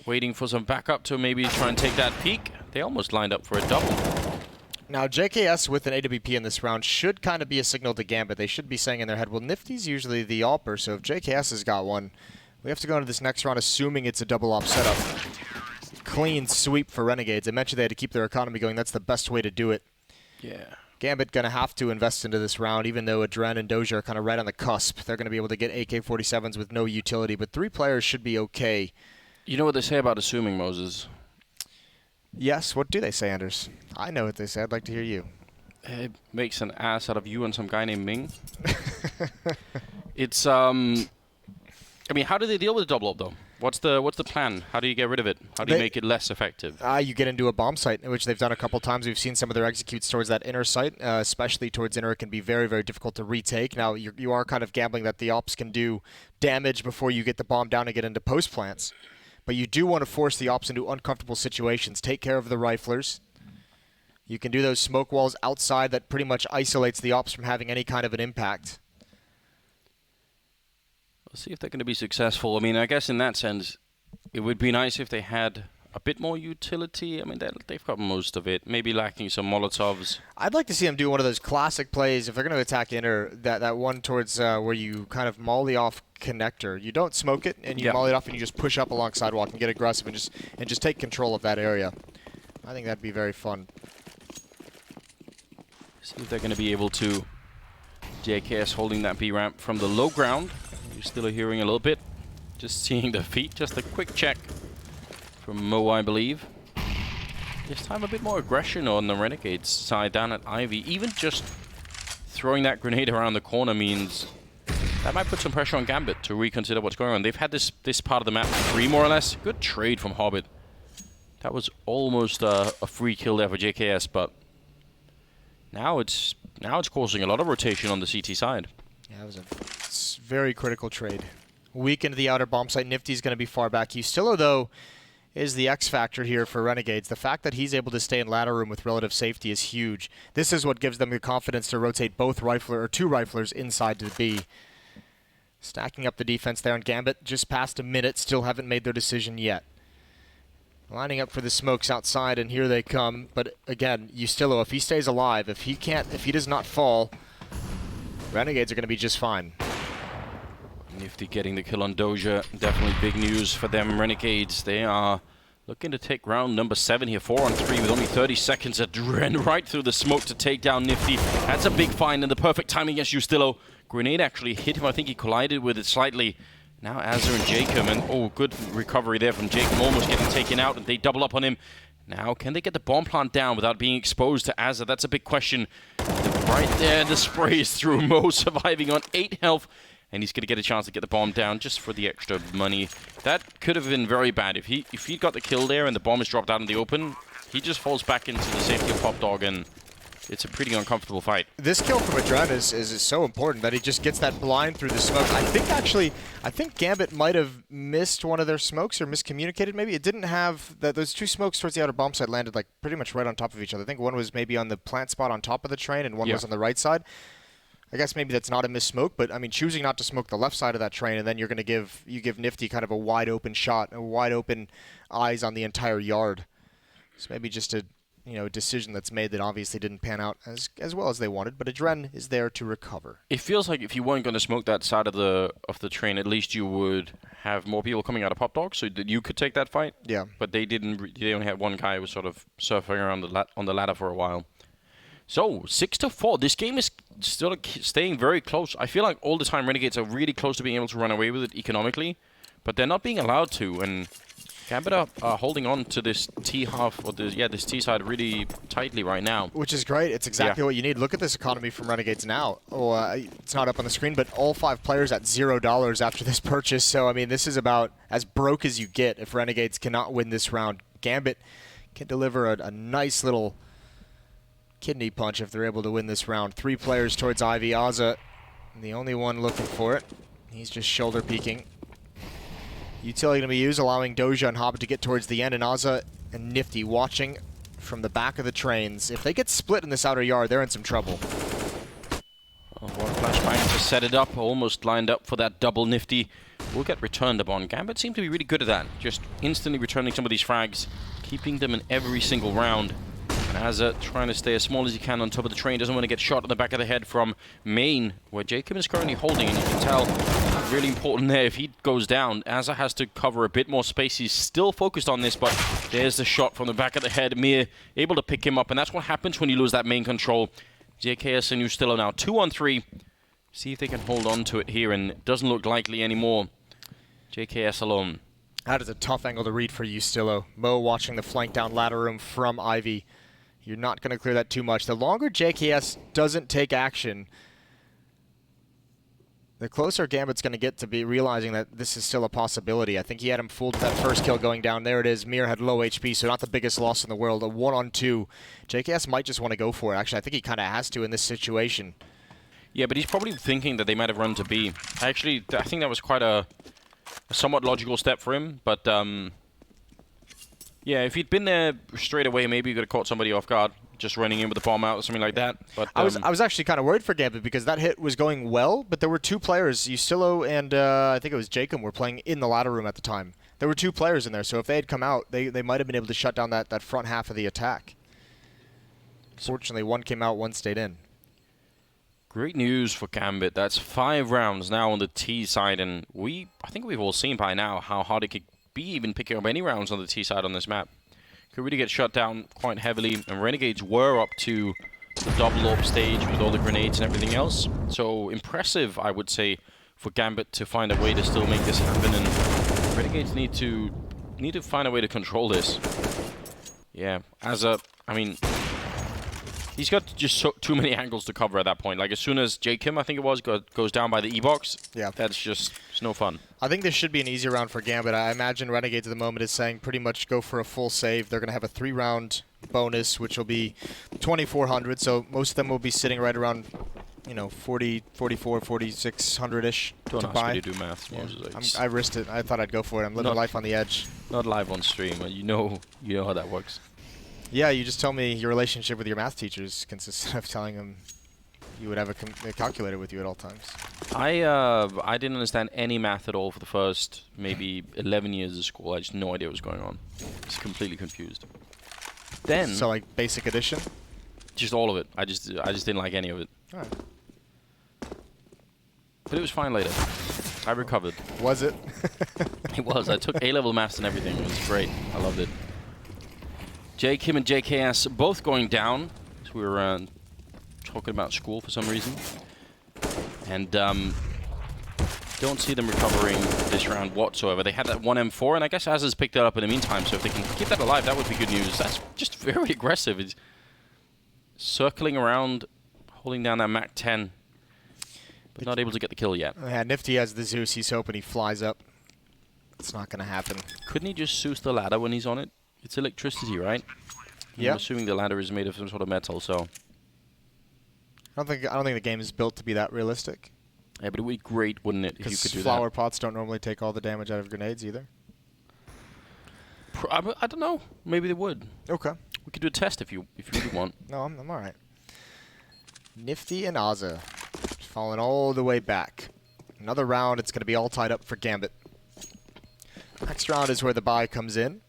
D: waiting for some backup to maybe try and take that peak. They almost lined up for a double.
E: Now, JKS with an AWP in this round should kind of be a signal to Gambit. They should be saying in their head, well, Nifty's usually the AWPer, so if JKS has got one, we have to go into this next round assuming it's a double op setup. Clean sweep for Renegades. I mentioned they had to keep their economy going. That's the best way to do it.
D: Yeah.
E: Gambit going to have to invest into this round, even though Adren and Doja are kind of right on the cusp. They're going to be able to get AK-47s with no utility, but 3 players should be okay.
D: You know what they say about assuming, Moses?
E: Yes, what do they say, Anders? I know what they say. I'd like to hear you.
D: It makes an ass out of you and some guy named Ming. It's, I mean, how do they deal with the double up, though? What's the plan? How do you get rid of it? How do you make it less effective?
E: You get into a bomb site, which they've done a couple times. We've seen some of their executes towards that inner site, especially towards inner. It can be very, very difficult to retake. Now, you are kind of gambling that the ops can do damage before you get the bomb down and get into post plants. But you do want to force the ops into uncomfortable situations. Take care of the riflers. You can do those smoke walls outside that pretty much isolates the ops from having any kind of an impact.
D: Let's see if they're going to be successful. I mean, I guess in that sense, it would be nice if they had a bit more utility. I mean, they've got most of it. Maybe lacking some Molotovs.
E: I'd like to see them do one of those classic plays, if they're going to attack inner, that one towards where you kind of molly off connector. You don't smoke it, and you molly it off, and you just push up along sidewalk and get aggressive and just take control of that area. I think that'd be very fun.
D: See if they're going to be able to. JKS holding that B ramp from the low ground. You're still hearing a little bit. Just seeing the feet. Just a quick check from Mo, I believe. This time a bit more aggression on the Renegades side down at Ivy. Even just throwing that grenade around the corner means that might put some pressure on Gambit to reconsider what's going on. They've had this part of the map free, more or less. Good trade from Hobbit. That was almost a free kill there for JKS, but now it's causing a lot of rotation on the CT side.
E: Yeah, it was a very critical trade. Weak into the outer bomb site. Nifty's going to be far back. Yustilo, though, is the X factor here for Renegades. The fact that he's able to stay in ladder room with relative safety is huge. This is what gives them the confidence to rotate both rifler or 2 riflers inside to the B. Stacking up the defense there on Gambit. Just past a minute. Still haven't made their decision yet. Lining up for the smokes outside, and here they come. But again, Yustilo, if he stays alive, if he does not fall, Renegades are going to be just fine.
D: Nifty getting the kill on Doja. Definitely big news for them. Renegades, they are looking to take round number 7 here. 4-on-3 with only 30 seconds. Adren right through the smoke to take down Nifty. That's a big find and the perfect timing against Yustilo. Grenade actually hit him. I think he collided with it slightly. Now Azza and Jacob, and oh, good recovery there from Jacob, almost getting taken out, and they double up on him. Now, can they get the bomb plant down without being exposed to Azza? That's a big question. Right there, the spray is through. Mo surviving on 8 health, and he's going to get a chance to get the bomb down just for the extra money. That could have been very bad. If he got the kill there and the bomb is dropped out in the open, he just falls back into the safety of Popdog, and it's a pretty uncomfortable fight.
E: This kill from Adren is so important that he just gets that blind through the smoke. I think Gambit might have missed one of their smokes or miscommunicated maybe. It didn't have, those two smokes towards the outer bomb site landed like pretty much right on top of each other. I think one was maybe on the plant spot on top of the train and one was on the right side. I guess maybe that's not a missmoke, but I mean, choosing not to smoke the left side of that train and then you're going to give Nifty kind of a wide open shot, a wide open eyes on the entire yard. So maybe just a decision that's made that obviously didn't pan out as well as they wanted, but Adren is there to recover. It feels like if you weren't going to smoke that side of the train, at least you would have more people coming out of Pop Dog so that you could take that fight. Yeah. But they didn't. They only had one guy who was sort of surfing around on the ladder for a while. So 6-4. This game is still staying very close. I feel like all the time Renegades are really close to being able to run away with it economically, but they're not being allowed to. And Gambit are holding on to this T half, or this T side really tightly right now. Which is great. It's exactly what you need. Look at this economy from Renegades now. Oh, it's not up on the screen, but all 5 players at $0 after this purchase. So, I mean, this is about as broke as you get if Renegades cannot win this round. Gambit can deliver a nice little kidney punch if they're able to win this round. 3 players towards Ivy. Azza, the only one looking for it. He's just shoulder peeking. Utility going to be used, allowing Doja and Hobbit to get towards the end, and Azza and Nifty watching from the back of the trains. If they get split in this outer yard, they're in some trouble.
D: Oh, what a flashbang to set it up, almost lined up for that double. Nifty will get returned upon. Gambit seem to be really good at that, just instantly returning some of these frags, keeping them in every single round. And Azza trying to stay as small as he can on top of the train, doesn't want to get shot in the back of the head from main, where Jacob is currently holding, and you can tell really important there. If he goes down, Azza has to cover a bit more space. He's still focused on this, but there's the shot from the back of the head. Mir able to pick him up, and that's what happens when you lose that main control. JKS and Ustilo now 2-on-3. See if they can hold on to it here, and it doesn't look likely anymore. JKS alone.
E: That is a tough angle to read for Ustilo. Mo watching the flank down ladder room from Ivy. You're not going to clear that too much. The longer JKS doesn't take action, the closer Gambit's going to get to be realizing that this is still a possibility. I think he had him fooled with that first kill going down. There it is. Mir had low HP, so not the biggest loss in the world. A 1-on-2. JKS might just want to go for it. Actually, I think he kind of has to in this situation.
D: Yeah, but he's probably thinking that they might have run to B. Actually, I think that was quite a somewhat logical step for him, but yeah, if he'd been there straight away, maybe he could have caught somebody off guard, just running in with the bomb out or something like that. But
E: I was actually kind of worried for Gambit because that hit was going well, but there were 2 players, Ustilo and I think it was Jacob, were playing in the ladder room at the time. There were 2 players in there, so if they had come out, they might have been able to shut down that front half of the attack. Fortunately, 1 came out, 1 stayed in.
D: Great news for Gambit. That's 5 rounds now on the T side, and I think we've all seen by now how hard it could be even picking up any rounds on the T side on this map. Could really get shut down quite heavily, and Renegades were up to the double AWP stage with all the grenades and everything else. So impressive, I would say, for Gambit to find a way to still make this happen, and Renegades need to find a way to control this. Yeah, I mean, he's got just too many angles to cover at that point. Like, as soon as Jacob, I think it was, goes down by the E-box, that's just it's no fun.
E: I think this should be an easy round for Gambit. I imagine Renegades at the moment is saying pretty much go for a full save. They're going to have a 3-round bonus, which will be 2,400. So most of them will be sitting right around, 40, 44, 4,600-ish to buy.
D: You do math.
E: Yeah. I risked it. I thought I'd go for it. I'm living life on the edge.
D: Not live on stream. You know how that works.
E: Yeah, you just told me your relationship with your math teachers consisted of telling them you would have a calculator with you at all times.
D: I didn't understand any math at all for the first maybe 11 years of school. I just had no idea what was going on. Just completely confused. Then
E: so like basic addition?
D: Just all of it. I just didn't like any of it.
E: All right.
D: But it was fine later. I recovered.
E: Was it?
D: It was. I took A-level maths and everything. It was great. I loved it. Kim and JKS both going down. So we were talking about school for some reason. And don't see them recovering this round whatsoever. They had that 1 M4, and I guess Azza's picked that up in the meantime. So if they can keep that alive, that would be good news. That's just very aggressive. It's circling around, holding down that Mac 10, but not able to get the kill yet.
E: Yeah, Nifty has the Zeus. He's hoping he flies up. It's not going to happen.
D: Couldn't he just Zeus the ladder when he's on it? It's electricity, right?
E: Yeah.
D: I'm assuming the ladder is made of some sort of metal, so...
E: I don't think the game is built to be that realistic.
D: Yeah, but it would be great, wouldn't it, if you could do
E: flower
D: that?
E: pots don't normally take all the damage out of grenades either.
D: I don't know. Maybe they would.
E: Okay.
D: We could do a test if you really want.
E: No, I'm all right. Nifty and Aza falling all the way back. Another round, it's going to be all tied up for Gambit. Next round is where the bye comes in.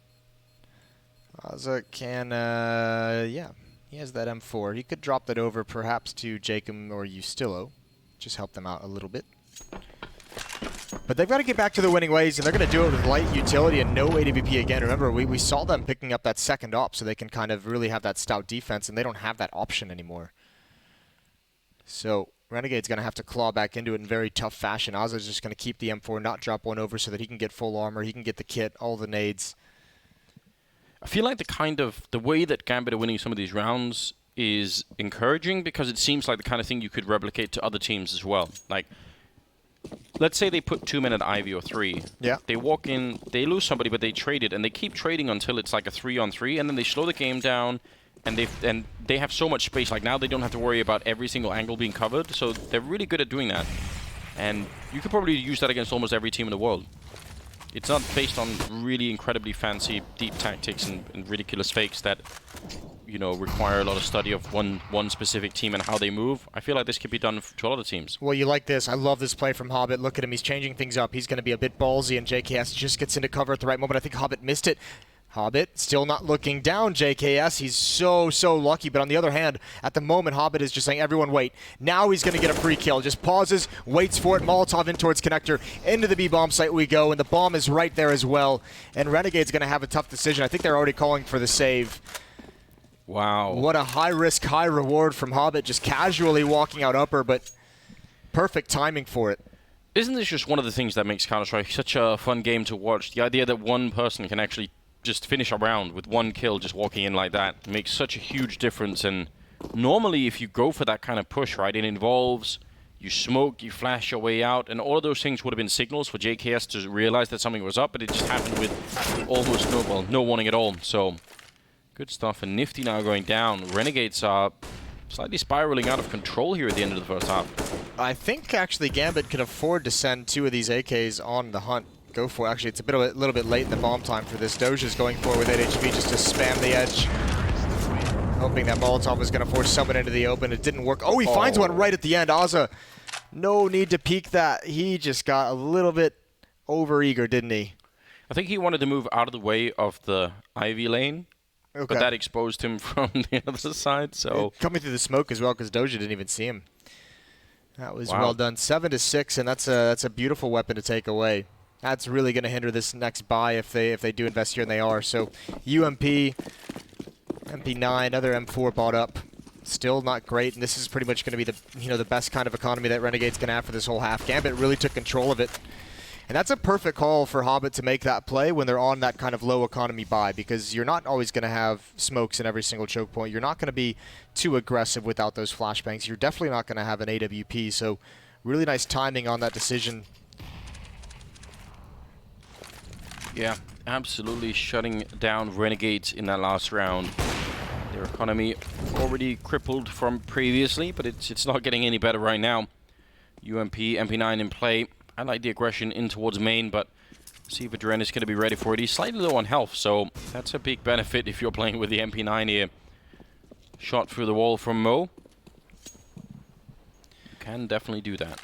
E: Aza can, yeah, he has that M4. He could drop that over perhaps to Jacob or Ustillo. Just help them out a little bit. But they've got to get back to the winning ways, and they're going to do it with light utility and no AWP again. Remember, we saw them picking up that second op, so they can kind of really have that stout defense, and they don't have that option anymore. So Renegade's going to have to claw back into it in very tough fashion. Aza's just going to keep the M4, not drop one over so that he can get full armor, he can get the kit, all the nades.
D: I feel like the way that Gambit are winning some of these rounds is encouraging, because it seems like the kind of thing you could replicate to other teams as well. Like, let's say they put 2 men at Ivy or 3.
E: Yeah.
D: They walk in, they lose somebody, but they trade it, and they keep trading until it's like a 3-on-3, and then they slow the game down, and they have so much space. Like, now they don't have to worry about every single angle being covered, so they're really good at doing that. And you could probably use that against almost every team in the world. It's not based on really incredibly fancy deep tactics and ridiculous fakes that, you know, require a lot of study of one specific team and how they move. I feel like this could be done to a lot of teams.
E: Well, you like this. I love this play from Hobbit. Look at him. He's changing things up. He's going to be a bit ballsy, and JKS just gets into cover at the right moment. I think Hobbit missed it. Hobbit still not looking down JKS. He's so lucky. But on the other hand, at the moment, Hobbit is just saying, everyone wait. Now he's going to get a free kill. Just pauses, waits for it. Molotov in towards Connector. Into the B-bomb site we go, and the bomb is right there as well. And Renegade's going to have a tough decision. I think they're already calling for the save.
D: Wow.
E: What a high risk, high reward from Hobbit, just casually walking out upper, but perfect timing for it.
D: Isn't this just one of the things that makes Counter-Strike such a fun game to watch? The idea that one person can actually just finish a round with one kill just walking in like that makes such a huge difference. And normally if you go for that kind of push, right, it involves you smoke, you flash your way out, and all of those things would have been signals for JKS to realize that something was up, but it just happened with almost no warning at all. So good stuff. And Nifty now going down. Renegades are slightly spiraling out of control here at the end of the first half.
E: I think actually Gambit can afford to send 2 of these AKs on the hunt. Go for it. Actually, it's a little bit late in the bomb time for this. Doja's going for it with 8 HP just to spam the edge. Hoping that Molotov was going to force someone into the open. It didn't work. Oh, he finds one right at the end. Aza, no need to peek that. He just got a little bit overeager, didn't he?
D: I think he wanted to move out of the way of the Ivy lane. Okay. But that exposed him from the other side, so...
E: Coming through the smoke as well, because Doja didn't even see him. That was well done. 7-6, and that's a beautiful weapon to take away. That's really going to hinder this next buy if they do invest here, and they are. So UMP, MP9, another M4 bought up. Still not great, and this is pretty much going to be the best kind of economy that Renegade's going to have for this whole half. Gambit really took control of it. And that's a perfect call for Hobbit to make that play when they're on that kind of low economy buy, because you're not always going to have smokes in every single choke point. You're not going to be too aggressive without those flashbangs. You're definitely not going to have an AWP, so really nice timing on that decision.
D: Yeah, absolutely shutting down Renegades in that last round. Their economy already crippled from previously, but it's not getting any better right now. UMP, MP9 in play. I like the aggression in towards main, but see if Adren is going to be ready for it. He's slightly low on health, so that's a big benefit if you're playing with the MP9 here. Shot through the wall from Mo. Can definitely do that.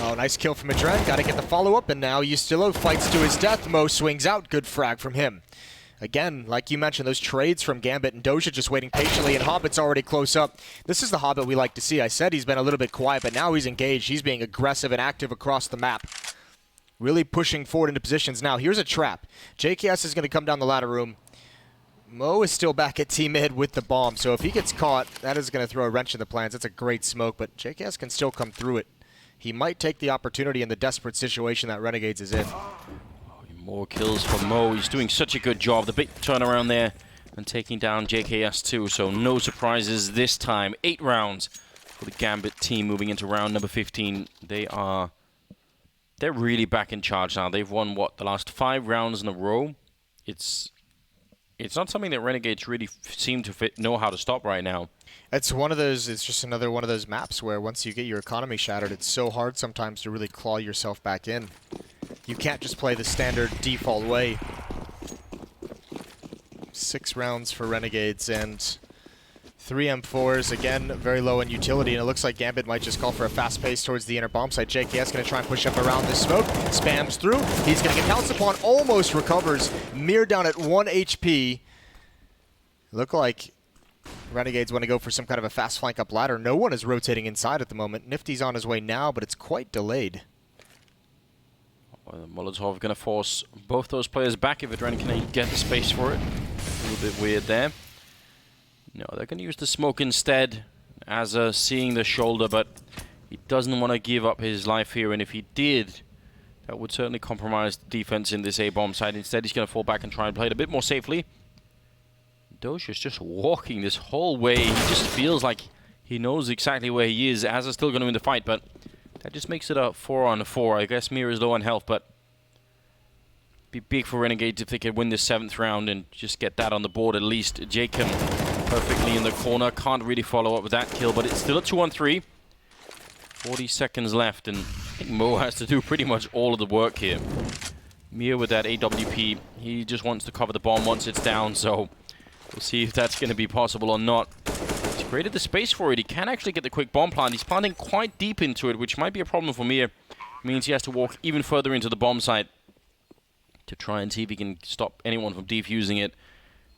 E: Oh, nice kill from Adren. Got to get the follow-up, and now Ustillo fights to his death. Mo swings out. Good frag from him. Again, like you mentioned, those trades from Gambit and Doja just waiting patiently, and Hobbit's already close up. This is the Hobbit we like to see. I said he's been a little bit quiet, but now he's engaged. He's being aggressive and active across the map. Really pushing forward into positions. Now, here's a trap. JKS is going to come down the ladder room. Mo is still back at T-mid with the bomb, so if he gets caught, that is going to throw a wrench in the plans. That's a great smoke, but JKS can still come through it. He might take the opportunity in the desperate situation that Renegades is in.
D: More kills for Mo. He's doing such a good job. The big turnaround there and taking down JKS too. So no surprises this time. 8 rounds for the Gambit team moving into round number 15. They're really back in charge now. They've won, what, the last 5 rounds in a row? It's it's not something that Renegades really seem to know how to stop right now.
E: It's one of those. It's just another one of those maps where once you get your economy shattered, it's so hard sometimes to really claw yourself back in. You can't just play the standard default way. 6 rounds for Renegades and 3 M4s, again, very low in utility, and it looks like Gambit might just call for a fast pace towards the inner bomb site. JKS going to try and push up around this smoke, spams through, he's going to get pounced upon, almost recovers. Mir down at 1 HP. Look like Renegades want to go for some kind of a fast flank up ladder. No one is rotating inside at the moment. Nifty's on his way now, but it's quite delayed.
D: Well, Molotov going to force both those players back if Adren can get the space for it. A little bit weird there. No, they're going to use the smoke instead, as seeing the shoulder, but he doesn't want to give up his life here, and if he did, that would certainly compromise the defense in this A-bomb side. Instead, he's going to fall back and try and play it a bit more safely. Docia's just walking this whole way. He just feels like he knows exactly where he is. Azza's still going to win the fight, but that just makes it a 4-on-4. I guess Mir is low on health, but be big for Renegades if they could win this 7th round and just get that on the board at least. Jacob perfectly in the corner, can't really follow up with that kill, but it's still a 2-on-3. 40 seconds left, and I think Mo has to do pretty much all of the work here. Mir with that AWP, he just wants to cover the bomb once it's down, so we'll see if that's going to be possible or not. He's created the space for it. He can actually get the quick bomb plant. He's planting quite deep into it, which might be a problem for Mir. It means he has to walk even further into the bomb site to try and see if he can stop anyone from defusing it.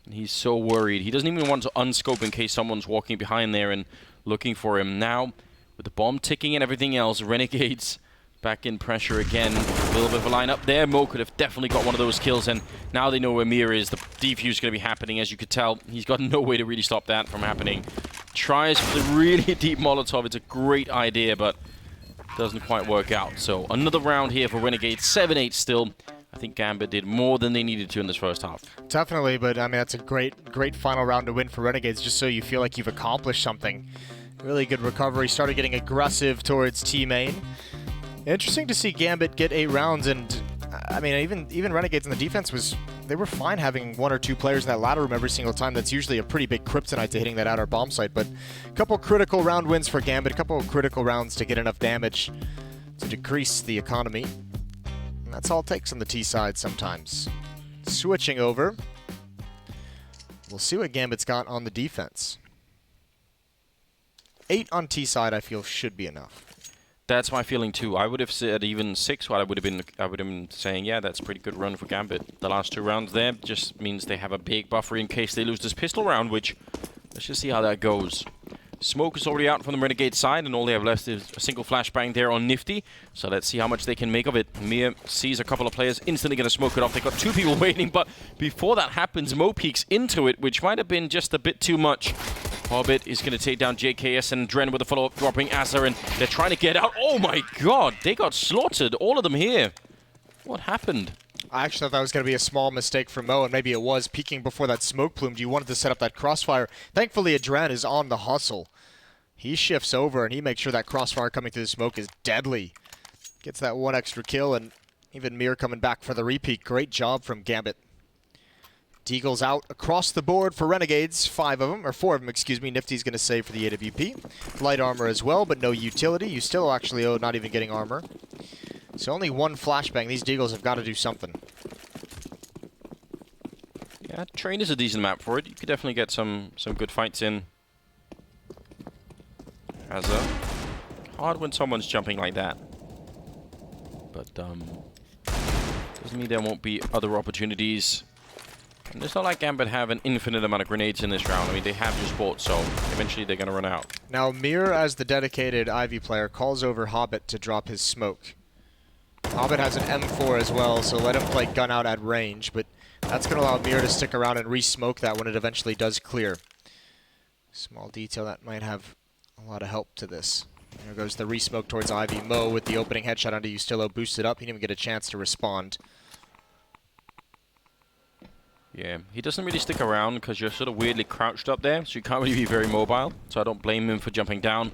D: And he's so worried. He doesn't even want to unscope in case someone's walking behind there and looking for him. Now, with the bomb ticking and everything else, Renegades back in pressure again. A little bit of a line up there. Mo could have definitely got one of those kills, and now they know where Mir is. The defuse is going to be happening, as you could tell. He's got no way to really stop that from happening. Tries for the really deep Molotov. It's a great idea, but doesn't quite work out. So another round here for Renegades. 7-8 still. I think Gambit did more than they needed to in this first half.
E: Definitely, but I mean, that's a great final round to win for Renegades, just so you feel like you've accomplished something. Really good recovery, started getting aggressive towards T-main. Interesting to see Gambit get 8 rounds, and I mean, even Renegades in the defense they were fine having 1 or 2 players in that ladder room every single time. That's usually a pretty big kryptonite to hitting that outer bomb site, but a couple critical round wins for Gambit, a couple of critical rounds to get enough damage to decrease the economy. That's all it takes on the T side sometimes. Switching over. We'll see what Gambit's got on the defense. 8 on T side, I feel, should be enough.
D: That's my feeling too. I would have said even 6. What I would have been saying, yeah, that's a pretty good run for Gambit. The last 2 rounds there just means they have a big buffer in case they lose this pistol round, which let's just see how that goes. Smoke is already out from the Renegade side, and all they have left is a single flashbang there on Nifty. So let's see how much they can make of it. Mir sees a couple of players instantly going to smoke it off. They've got 2 people waiting, but before that happens, Mo peeks into it, which might have been just a bit too much. Hobbit is going to take down JKS and Dren with a follow-up, dropping Azza, and they're trying to get out. Oh my god, they got slaughtered, all of them here. What happened?
E: I actually thought that was going to be a small mistake for Mo, and maybe it was. Peeking before that smoke plume, you wanted to set up that crossfire. Thankfully, Adren is on the hustle. He shifts over, and he makes sure that crossfire coming through the smoke is deadly. Gets that 1 extra kill, and even Mir coming back for the repeat. Great job from Gambit. Deagle's out across the board for Renegades. 4 of them, excuse me. Nifty's going to save for the AWP. Light armor as well, but no utility. You still actually owe not even getting armor. So only 1 flashbang. These Deagles have got to do something.
D: Yeah, Train is a decent map for it. You could definitely get some good fights in. Azza. Hard when someone's jumping like that. But doesn't mean there won't be other opportunities. And it's not like Gambit have an infinite amount of grenades in this round. I mean, they have just bought, so eventually they're going to run out.
E: Now, Mir, as the dedicated Ivy player, calls over Hobbit to drop his smoke. Hobbit has an M4 as well, so let him play gun out at range, but that's going to allow Mir to stick around and re-smoke that when it eventually does clear. Small detail that might have a lot of help to this. There goes the re-smoke towards Ivy. Mo with the opening headshot onto Ustillo boosted up. He didn't even get a chance to respond.
D: Yeah, he doesn't really stick around because you're sort of weirdly crouched up there, so you can't really be very mobile. So I don't blame him for jumping down.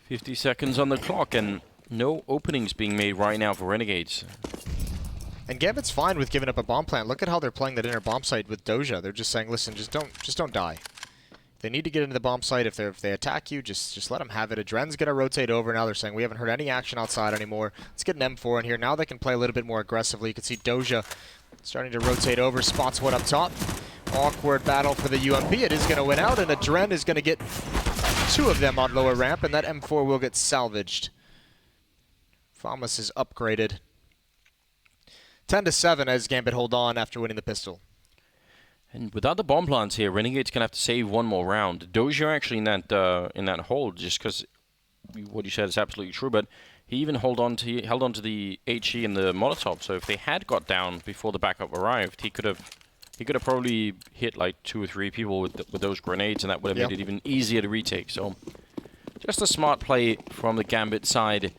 D: 50 seconds on the clock, and no openings being made right now for Renegades.
E: And Gambit's fine with giving up a bomb plant. Look at how they're playing that inner bomb site with Doja. They're just saying, listen, just don't die. If they need to get into the bomb site, if they attack you, just let them have it. Adren's going to rotate over. Now they're saying, we haven't heard any action outside anymore. Let's get an M4 in here. Now they can play a little bit more aggressively. You can see Doja starting to rotate over, spots one up top. Awkward battle for the UMP. It is going to win out, and Adren is going to get 2 of them on lower ramp, and that M4 will get salvaged. Famas is upgraded. 10-7 as Gambit hold on after winning the pistol.
D: And without the bomb plants here, Renegade's gonna have to save one more round. Dozier actually in that hold, just because what you said is absolutely true. But he even held on to the HE and the Molotov. So if they had got down before the backup arrived, he could have probably hit like 2 or 3 people with those grenades, and that would have made it even easier to retake. So just a smart play from the Gambit side,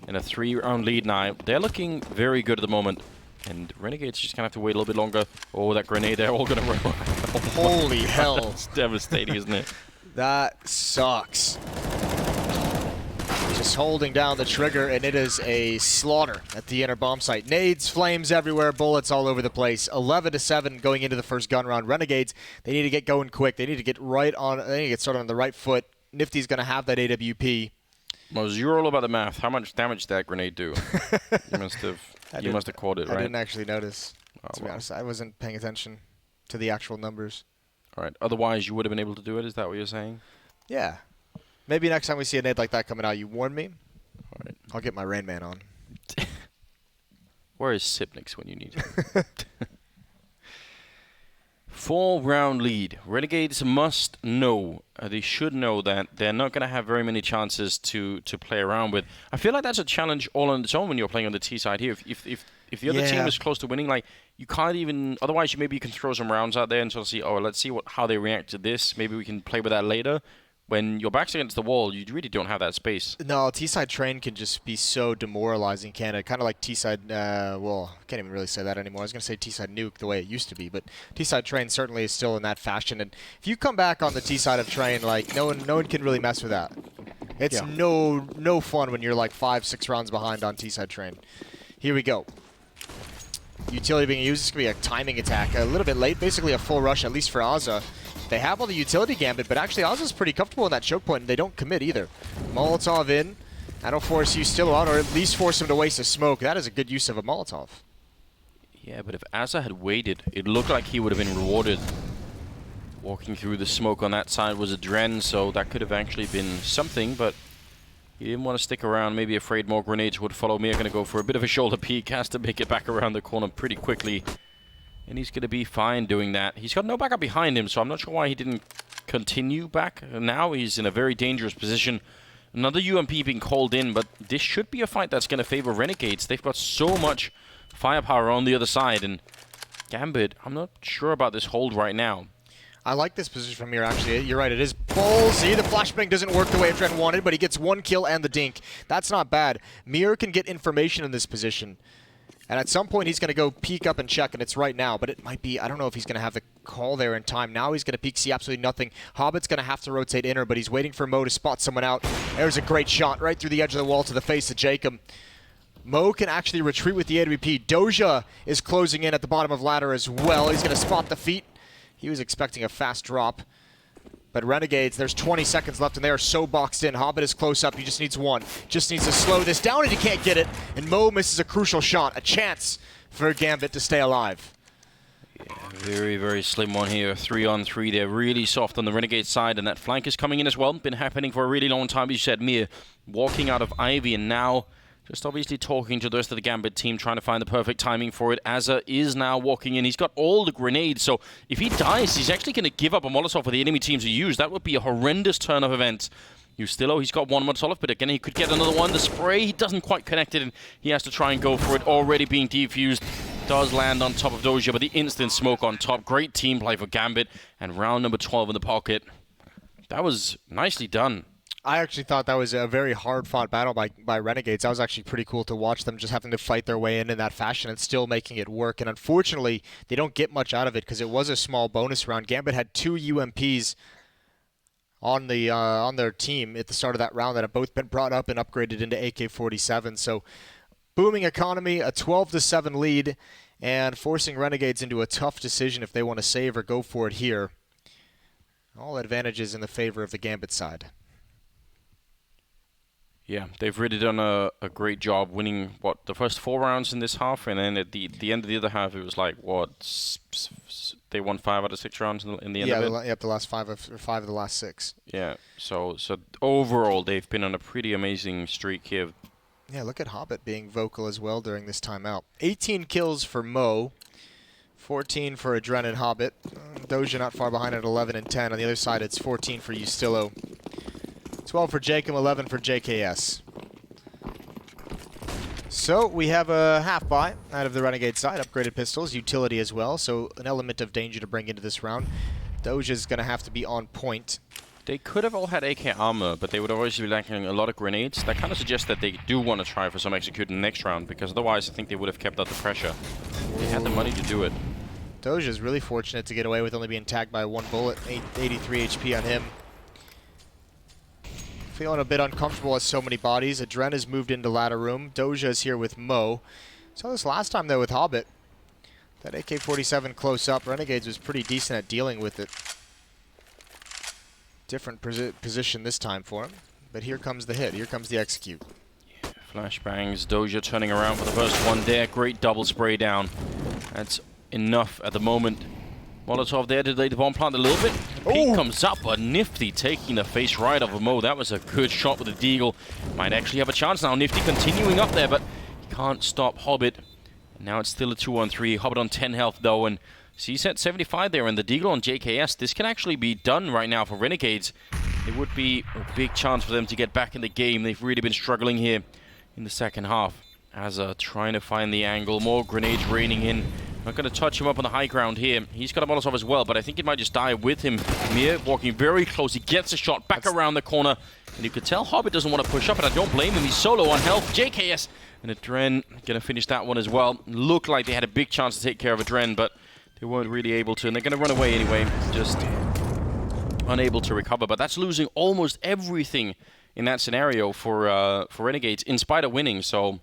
D: and a 3-round lead now. They're looking very good at the moment. And Renegades just gonna have to wait a little bit longer. Oh, that grenade, they're all gonna run.
E: Holy hell.
D: That's devastating, isn't it?
E: That sucks. Just holding down the trigger, and it is a slaughter at the inner bomb site. Nades, flames everywhere, bullets all over the place. 11-7 going into the first gun round. Renegades, they need to get going quick. They need to get started on the right foot. Nifty's gonna have that AWP.
D: Mose, you're all about the math. How much damage did that grenade do? You must have caught it, right?
E: I didn't actually notice. To be
D: well.
E: honest, I wasn't paying attention to the actual numbers.
D: All right. Otherwise, you would have been able to do it. Is that what you're saying?
E: Yeah. Maybe next time we see a nade like that coming out, you warn me.
D: All right.
E: I'll get my Rain Man on.
D: Where is Sipnix when you need him? 4-round lead. Renegades must know, they should know that they're not going to have very many chances to play around with. I feel like that's a challenge all on its own when you're playing on the T side here. If the other team is close to winning, like, you can't even, otherwise maybe you can throw some rounds out there and sort of see, oh, let's see how they react to this. Maybe we can play with that later. When your back's against the wall, you really don't have that space.
E: No, T-side train can just be so demoralizing, can it? Kind of like T-side, well, I can't even really say that anymore. I was going to say T-side nuke the way it used to be, but T-side train certainly is still in that fashion. And if you come back on the T-side of train, like, no one can really mess with that. It's no fun when you're like 5-6 rounds behind on T-side train. Here we go. Utility being used. This could be a timing attack. A little bit late, basically a full rush, at least for Azza. They have all the utility Gambit, but actually Azza's pretty comfortable in that choke point, and they don't commit either. Molotov in. That'll force you still out, or at least force him to waste a smoke. That is a good use of a Molotov.
D: Yeah, but if Azza had waited, it looked like he would have been rewarded. Walking through the smoke on that side was a Dren, so that could have actually been something, but he didn't want to stick around, maybe afraid more grenades would follow. Mir going to go for a bit of a shoulder peek, has to make it back around the corner pretty quickly. And he's going to be fine doing that. He's got no backup behind him, so I'm not sure why he didn't continue back. Now he's in a very dangerous position. Another UMP being called in, but this should be a fight that's going to favor Renegades. They've got so much firepower on the other side, and Gambit, I'm not sure about this hold right now.
E: I like this position from Mir, actually. You're right, it is ballsy. The flashbang doesn't work the way Dren wanted, but he gets 1 kill and the dink. That's not bad. Mir can get information in this position. And at some point, he's going to go peek up and check, and it's right now. But it might be, I don't know if he's going to have the call there in time. Now he's going to peek, see absolutely nothing. Hobbit's going to have to rotate inner, but he's waiting for Mo to spot someone out. There's a great shot right through the edge of the wall to the face of Jacob. Mo can actually retreat with the AWP. Doja is closing in at the bottom of ladder as well. He's going to spot the feet. He was expecting a fast drop. But Renegades, there's 20 seconds left, and they are so boxed in. Hobbit is close up. He just needs 1. Just needs to slow this down, and he can't get it. And Mo misses a crucial shot. A chance for Gambit to stay alive.
D: Yeah, very, very slim one here. 3-on-3. They're really soft on the Renegade side, and that flank is coming in as well. Been happening for a really long time. You said Mir walking out of Ivy, and now just obviously talking to the rest of the Gambit team, trying to find the perfect timing for it. Azza is now walking in. He's got all the grenades, so if he dies, he's actually going to give up a Molotov for the enemy team to use. That would be a horrendous turn of events. Ustillo, he's got 1 Molotov, but again, he could get another one. The spray, he doesn't quite connect it, and he has to try and go for it. Already being defused. Does land on top of Doja, but the instant smoke on top. Great team play for Gambit, and round number 12 in the pocket. That was nicely done.
E: I actually thought that was a very hard-fought battle by Renegades. That was actually pretty cool to watch them just having to fight their way in that fashion and still making it work. And unfortunately, they don't get much out of it because it was a small bonus round. Gambit had 2 UMPs on their team at the start of that round that have both been brought up and upgraded into AK-47. So booming economy, a 12-7 lead, and forcing Renegades into a tough decision if they want to save or go for it here. All advantages in the favor of the Gambit side.
D: Yeah, they've really done a great job winning, the first 4 rounds in this half, and then at the end of the other half, it was like, they won 5 out of 6 rounds in the end of it?
E: Yeah, the last 5 of the last 6.
D: Yeah, so overall, they've been on a pretty amazing streak here.
E: Yeah, look at Hobbit being vocal as well during this timeout. 18 kills for Mo, 14 for Adren and Hobbit. Doja not far behind at 11 and 10. On the other side, it's 14 for Ustillo. 12 for Jacob, 11 for JKS. So we have a half buy out of the Renegade side, upgraded pistols, utility as well, so an element of danger to bring into this round. Doja's going to have to be on point.
D: They could have all had AK armor, but they would obviously be lacking a lot of grenades. That kind of suggests that they do want to try for some execute in the next round, because otherwise I think they would have kept out the pressure. They had the money to do it.
E: Doja's really fortunate to get away with only being tagged by 1 bullet, 83 HP on him. Feeling a bit uncomfortable with so many bodies. Adren has moved into ladder room. Doja is here with Mo. Saw this last time though with Hobbit. That AK-47 close up. Renegades was pretty decent at dealing with it. Different position this time for him. But here comes the hit. Here comes the execute.
D: Yeah, flashbangs. Doja turning around for the first one there. Great double spray down. That's enough at the moment. Molotov there to delay the bomb plant a little bit. Peek comes up, but Nifty taking the face right off of Mo. That was a good shot with the deagle. Might actually have a chance now. Nifty continuing up there, but he can't stop Hobbit. And now it's still a 2-on-3. Hobbit on 10 health though, and CSET 75 there, and the deagle on JKS. This can actually be done right now for Renegades. It would be a big chance for them to get back in the game. They've really been struggling here in the second half. Azza trying to find the angle. More grenades raining in. Not going to touch him up on the high ground here. He's got a Molotov as well, but I think it might just die with him. Mir walking very close. He gets a shot back around the corner. And you could tell Hobbit doesn't want to push up, and I don't blame him. He's solo on health. JKS and Adren going to finish that one as well. Looked like they had a big chance to take care of Adren, but they weren't really able to. And they're going to run away anyway. Just unable to recover. But that's losing almost everything in that scenario for Renegades, in spite of winning. So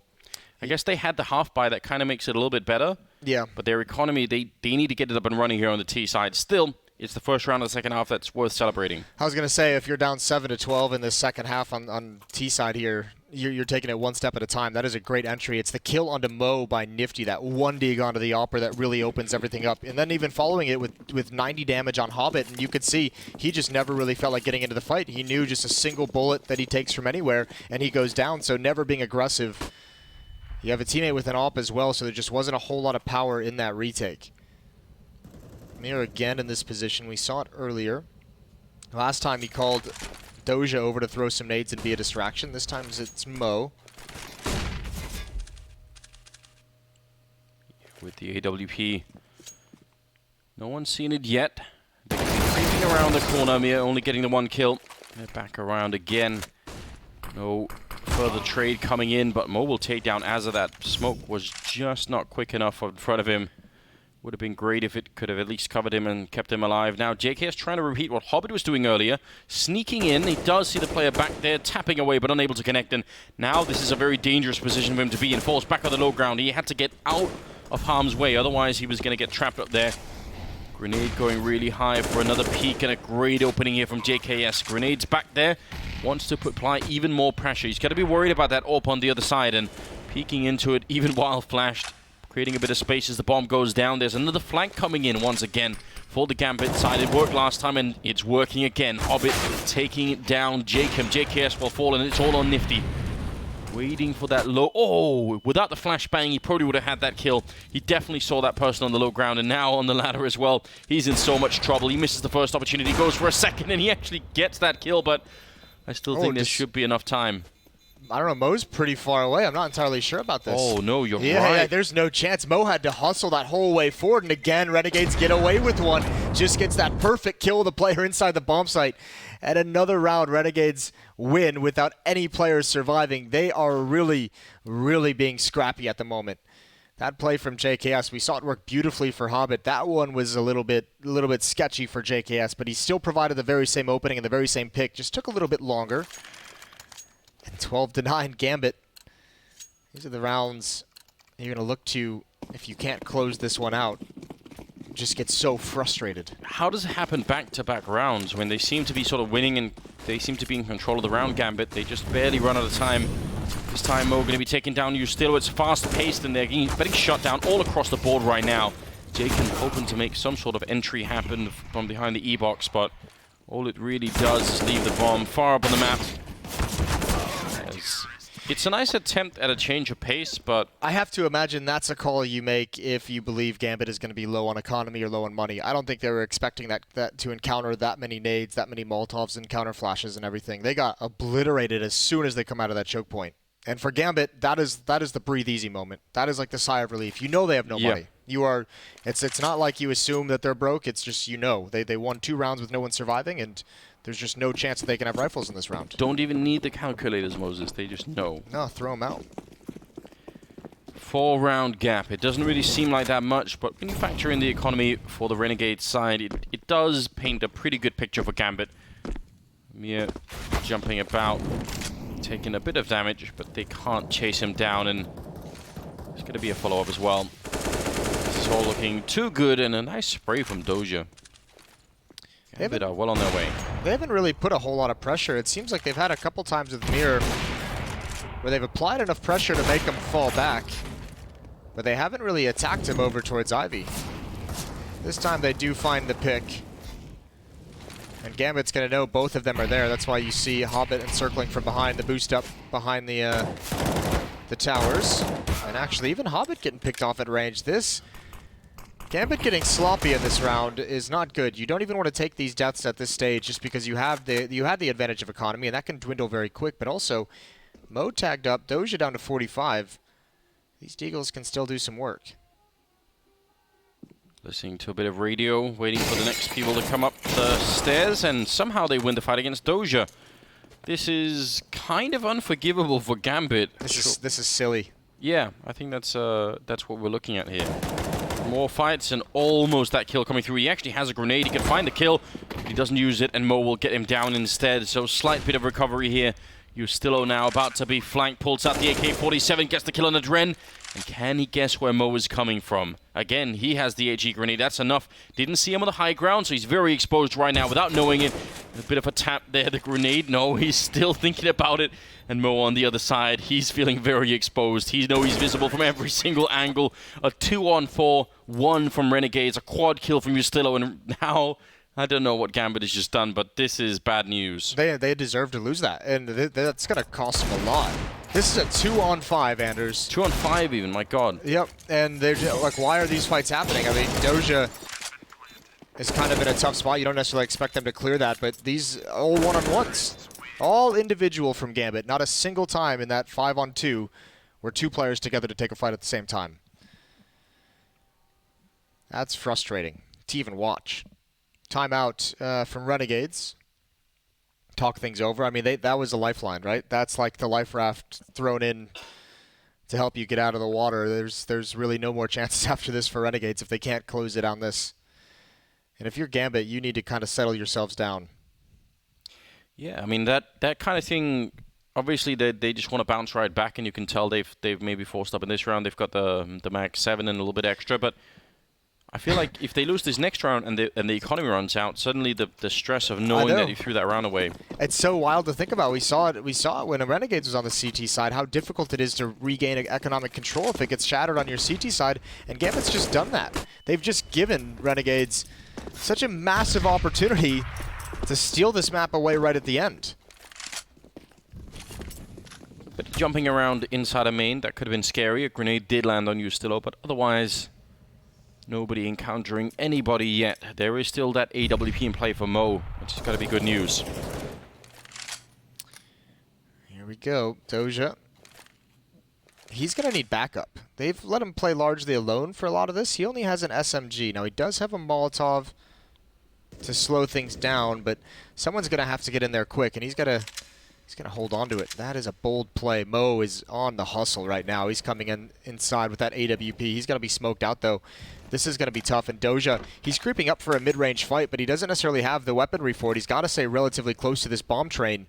D: I guess they had the half buy. That kind of makes it a little bit better. Yeah. But their economy, they need to get it up and running here on the T side. Still, it's the first round of the second half that's worth celebrating. I was going to say, if you're down 7-12 in the second half on T side here, you're taking it one step at a time. That is a great entry. It's the kill onto Mo by Nifty, that one dig onto the Opera that really opens everything up. And then even following it with 90 damage on Hobbit, and you could see he just never really felt like getting into the fight. He knew just a single bullet that he takes from anywhere, and he goes down, so never being aggressive. You have a teammate with an AWP as well, so there just wasn't a whole lot of power in that retake. Mir again in this position. We saw it earlier. Last time he called Doja over to throw some nades and be a distraction. This time it's Mo. With the AWP. No one's seen it yet. They're creeping around the corner. Mir only getting the one kill. They're back around again. No further trade coming in, but Mo will take down Azza. That smoke was just not quick enough in front of him. Would have been great if it could have at least covered him and kept him alive. Now JK is trying to repeat what Hobbit was doing earlier. Sneaking in. He does see the player back there, tapping away, but unable to connect. And now this is a very dangerous position for him to be in. Falls back on the low ground. He had to get out of harm's way. Otherwise, he was going to get trapped up there. Grenade going really high for another peek, and a great opening here from JKS. Grenade's back there. Wants to apply even more pressure. He's got to be worried about that AWP on the other side, and peeking into it even while flashed. Creating a bit of space as the bomb goes down. There's another flank coming in once again for the Gambit side. It worked last time, and it's working again. Hobbit taking down Jacob. JKS will fall, and it's all on Nifty. Waiting for that low. Oh, without the flashbang, he probably would have had that kill. He definitely saw that person on the low ground, and now on the ladder as well. He's in so much trouble. He misses the first opportunity, goes for a second, and he actually gets that kill, but I still think there should be enough time. I don't know, Mo's pretty far away. I'm not entirely sure about this. Oh, no, you're right. Yeah, there's no chance. Mo had to hustle that whole way forward, and again, Renegades get away with one. Just gets that perfect kill with the player inside the bomb site. And another round, Renegades win without any players surviving. They are really, really being scrappy at the moment. That play from JKS, we saw it work beautifully for Hobbit. That one was a little bit sketchy for JKS, but he still provided the very same opening and the very same pick. Just took a little bit longer. And 12-9, Gambit
E: These are the rounds you're going to look to if you can't close this one out. Just get so frustrated.
D: How does it happen back-to-back rounds when they seem to be sort of winning and they seem to be in control of the round, Gambit? They just barely run out of time. This time Mo going to be taking down Ustilo. It's fast-paced and they're getting shot down all across the board right now. Jacob hoping to make some sort of entry happen from behind the E-box, but all it really does is leave the bomb far up on the map. It's a nice attempt at a change of pace, but...
E: I have to imagine that's a call you make if you believe Gambit is going to be low on economy or low on money. I don't think they were expecting that to encounter that many nades, that many Molotovs and counter flashes and everything. They got obliterated as soon as they come out of that choke point. And for Gambit, that is the breathe easy moment. That is like the sigh of relief. You know they have no money. You are. It's not like you assume that they're broke. It's just, you know, they won 2 rounds with no one surviving, and there's just no chance that they can have rifles in this round.
D: Don't even need the calculators, Moses. They just know.
E: No, throw them out.
D: 4-round gap. It doesn't really seem like that much, but when you factor in the economy for the Renegades side, it does paint a pretty good picture for Gambit. Mia jumping about, taking a bit of damage, but they can't chase him down, and there's going to be a follow-up as well. This is all looking too good, and a nice spray from Doja. Gambit are well on their way.
E: They haven't really put a whole lot of pressure. It seems like they've had a couple times with Mir where they've applied enough pressure to make him fall back, but they haven't really attacked him over towards Ivy. This time they do find the pick. And Gambit's going to know both of them are there. That's why you see Hobbit encircling from behind, the boost up behind the towers. And actually, even Hobbit getting picked off at range. Gambit getting sloppy in this round is not good. You don't even want to take these deaths at this stage just because you had the advantage of economy, and that can dwindle very quick. But also, Mo tagged up, Doja down to 45. These Deagles can still do some work.
D: Listening to a bit of radio, waiting for the next people to come up the stairs, and somehow they win the fight against Doja. This is kind of unforgivable for Gambit.
E: This is silly.
D: Yeah, I think that's what we're looking at here. More fights and almost that kill coming through. He actually has a grenade. He can find the kill. He doesn't use it, and Mo will get him down instead. So slight bit of recovery here. Ustilo now about to be flanked. Pulls out the AK-47, gets the kill on the Dren. And can he guess where Mo is coming from? Again, he has the HE grenade. That's enough. Didn't see him on the high ground, so he's very exposed right now without knowing it. A bit of a tap there, the grenade. No, he's still thinking about it. And Mo on the other side, he's feeling very exposed. He knows he's visible from every single angle. A 2-on-4, 1 from Renegades, a quad kill from Ustilo, and now... I don't know what Gambit has just done, but this is bad news.
E: They deserve to lose that, and that's going to cost them a lot. This is a 2-on-5, Anders.
D: 2-on-5 even, my god.
E: Yep, and they're just, like, why are these fights happening? I mean, Doja is kind of in a tough spot. You don't necessarily expect them to clear that, but these all one-on-ones. All individual from Gambit. Not a single time in that 5-on-2 were 2 players together to take a fight at the same time. That's frustrating to even watch. Timeout from Renegades. Talk things over. I mean, that was a lifeline, right? That's like the life raft thrown in to help you get out of the water. There's really no more chances after this for Renegades if they can't close it on this. And if you're Gambit, you need to kind of settle yourselves down. Yeah,
D: I mean, that kind of thing, obviously they just want to bounce right back, and you can tell they've maybe forced up in this round. They've got the Mag 7 and a little bit extra, but I feel like if they lose this next round and the economy runs out, suddenly the stress of knowing that you threw that round away.
E: It's so wild to think about. We saw it when Renegades was on the CT side, how difficult it is to regain economic control if it gets shattered on your CT side, and Gambit's just done that. They've just given Renegades such a massive opportunity to steal this map away right at the end.
D: But jumping around inside a main, that could have been scary. A grenade did land on Ustilo, but otherwise... nobody encountering anybody yet. There is still that AWP in play for Mo, which has got to be good news.
E: Here we go, Doja. He's going to need backup. They've let him play largely alone for a lot of this. He only has an SMG. Now, he does have a Molotov to slow things down, but someone's going to have to get in there quick, and he's going to hold on to it. That is a bold play. Mo is on the hustle right now. He's coming inside with that AWP. He's going to be smoked out, though. This is going to be tough. And Doja, he's creeping up for a mid-range fight, but he doesn't necessarily have the weaponry for it. He's got to stay relatively close to this bomb train.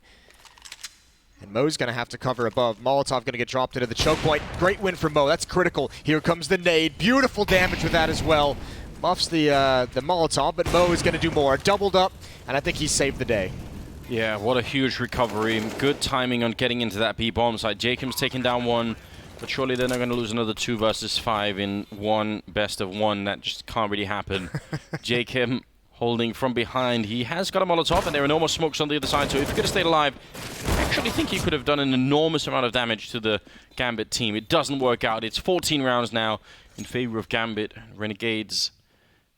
E: And Mo's going to have to cover above. Molotov going to get dropped into the choke point. Great win for Mo. That's critical. Here comes the nade. Beautiful damage with that as well. Muffs the Molotov, but Mo is going to do more. Doubled up, and I think he saved the day.
D: Yeah, what a huge recovery. Good timing on getting into that B-bomb side. Jacob's taking down one, but surely they're not going to lose another 2 versus 5 in one best of 1. That just can't really happen. Jacob holding from behind. He has got a Molotov, and there are no more smokes on the other side, so if he could have stayed alive, I actually think he could have done an enormous amount of damage to the Gambit team. It doesn't work out. It's 14 rounds now in favor of Gambit. Renegades,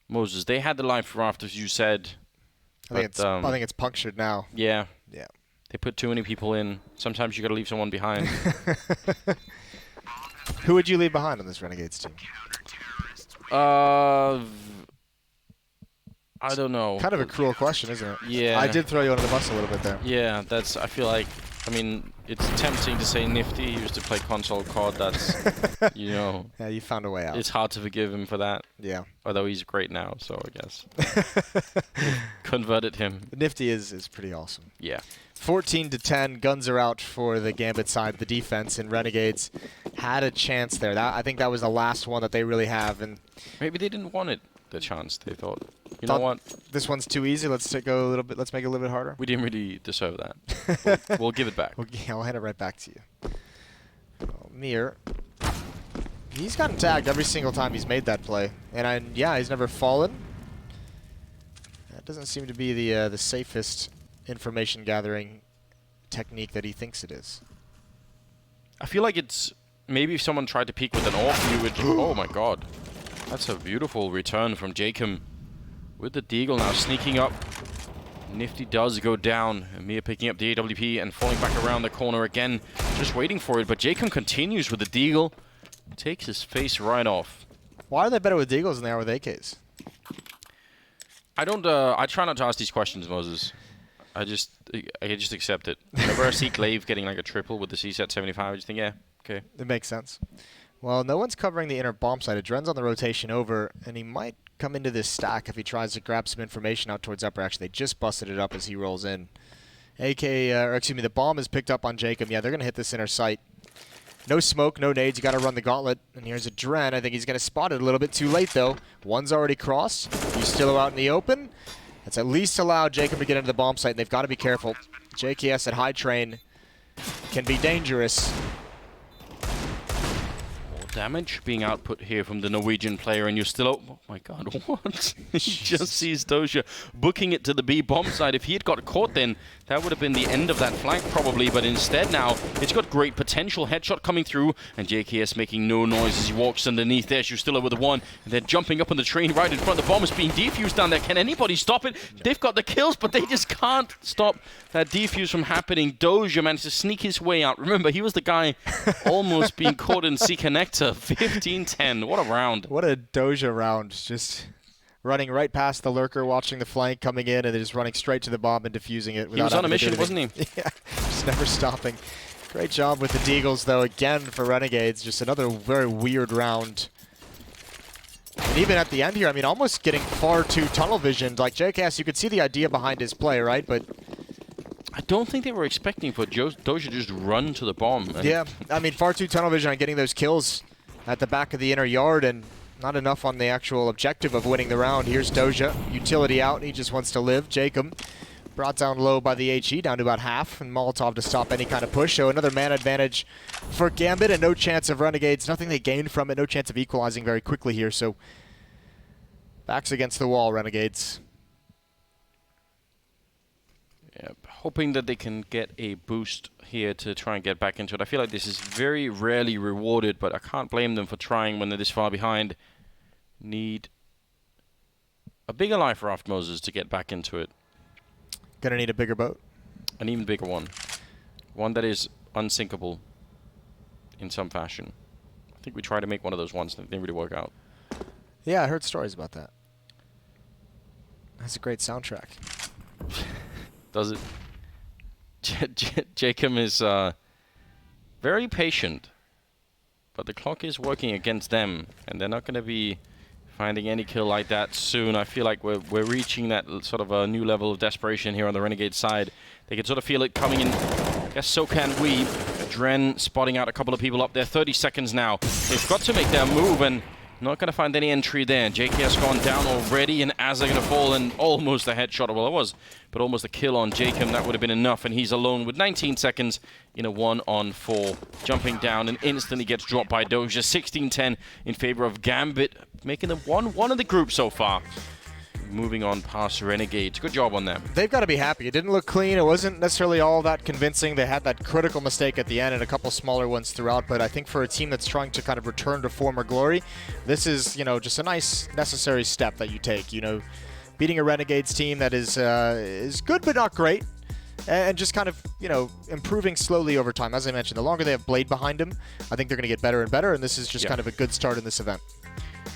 D: Moses, they had the life raft, as you said.
E: I think it's punctured now.
D: Yeah.
E: Yeah.
D: They put too many people in. Sometimes you got to leave someone behind.
E: Who would you leave behind on this Renegades team?
D: I don't know.
E: Kind of a cruel question, isn't it?
D: Yeah.
E: I did throw you under the bus a little bit there.
D: Yeah, that's. I feel like. I mean, it's tempting to say Nifty. He used to play console COD. That's. You know.
E: Yeah, you found a way out.
D: It's hard to forgive him for that.
E: Yeah.
D: Although he's great now, so I guess. Converted him.
E: Nifty is pretty awesome.
D: Yeah.
E: 14-10, guns are out for the Gambit side. The defense and Renegades had a chance there. I think that was the last one that they really have, and
D: maybe they didn't want it. The chance they thought. You know what?
E: This one's too easy. Let's go a little bit. Let's make it a little bit harder.
D: We didn't really deserve that. we'll give it back.
E: I'll hand it right back to you. Mir. He's gotten tagged every single time he's made that play, and yeah, he's never fallen. That doesn't seem to be the safest information gathering technique that he thinks it is.
D: I feel like it's maybe if someone tried to peek with an AWP, you would. Oh my god. That's a beautiful return from Jacob. With the Deagle now sneaking up. Nifty does go down. Amir picking up the AWP and falling back around the corner again. Just waiting for it, but Jacob continues with the Deagle. Takes his face right off.
E: Why are they better with Deagles than they are with AKs?
D: I try not to ask these questions, Moses. I just accept it. Whenever I see Glaive getting like a triple with the CSET 75, I just think, yeah, okay.
E: It makes sense. Well, no one's covering the inner bomb side. Adren's on the rotation over, and he might come into this stack if he tries to grab some information out towards upper. Actually, they just busted it up as he rolls in. The bomb is picked up on Jacob. Yeah, they're going to hit this inner sight. No smoke, no nades. You got to run the gauntlet. And here's Adren. I think he's going to spot it a little bit too late, though. One's already crossed. He's still out in the open. That's at least allowed Jacob to get into the bomb site, and they've got to be careful. JKS at high train can be dangerous.
D: Damage being output here from the Norwegian player, and you're still... Oh my god, what? He just sees Doja booking it to the B bomb side. If he had got caught then, that would have been the end of that flank probably, but instead now, it's got great potential. Headshot coming through, and JKS making no noise as he walks underneath there. Shustilla with the one, and they're jumping up on the train right in front. The bomb is being defused down there. Can anybody stop it? They've got the kills, but they just can't stop that defuse from happening. Doja managed to sneak his way out. Remember, he was the guy almost being caught in C-Connector. 15-10. What a round.
E: What a Doja round. Just running right past the lurker, watching the flank coming in, and then just running straight to the bomb and defusing it.
D: He was on a mission, wasn't he?
E: Yeah, just never stopping. Great job with the Deagles, though, again for Renegades. Just another very weird round. And even at the end here, I mean, almost getting far too tunnel visioned. Like JKS, you could see the idea behind his play, right? But
D: I don't think they were expecting for Doja to just run to the bomb.
E: Yeah, I mean, far too tunnel vision on getting those kills at the back of the inner yard, and not enough on the actual objective of winning the round. Here's Doja, utility out, he just wants to live. Jacob brought down low by the HE, down to about half, and Molotov to stop any kind of push. So another man advantage for Gambit, and no chance of Renegades. Nothing they gained from it, no chance of equalizing very quickly here. So backs against the wall, Renegades.
D: Yeah, hoping that they can get a boost here to try and get back into it. I feel like this is very rarely rewarded, but I can't blame them for trying when they're this far behind. Need a bigger life raft, Moses, to get back into it.
E: Gonna need a bigger boat.
D: An even bigger one. One that is unsinkable in some fashion. I think we tried to make one of those ones that didn't really work out.
E: Yeah, I heard stories about that. That's a great soundtrack.
D: Does it? Jacob is very patient, but the clock is working against them, and they're not going to be finding any kill like that soon. I feel like we're reaching that sort of a new level of desperation here on the Renegade side. They can sort of feel it coming in. Guess so can we. Dren spotting out a couple of people up there. 30 seconds now. They've got to make their move, and not going to find any entry there. JK has gone down already, and as they're going to fall, and almost a headshot. Well, it was, but almost a kill on Jacob. That would have been enough, and he's alone with 19 seconds in a 1-on-4. Jumping down and instantly gets dropped by Doja. 16-10 in favor of Gambit, making them 1-1 in the group so far. Moving on past Renegades. Good job on them.
E: They've got to be happy. It didn't look clean. It wasn't necessarily all that convincing. They had that critical mistake at the end and a couple smaller ones throughout. But I think for a team that's trying to kind of return to former glory, this is, just a nice, necessary step that you take. Beating a Renegades team that is good but not great. And just kind of, improving slowly over time. As I mentioned, the longer they have Blade behind them, I think they're going to get better and better. And this is just kind of a good start in this event.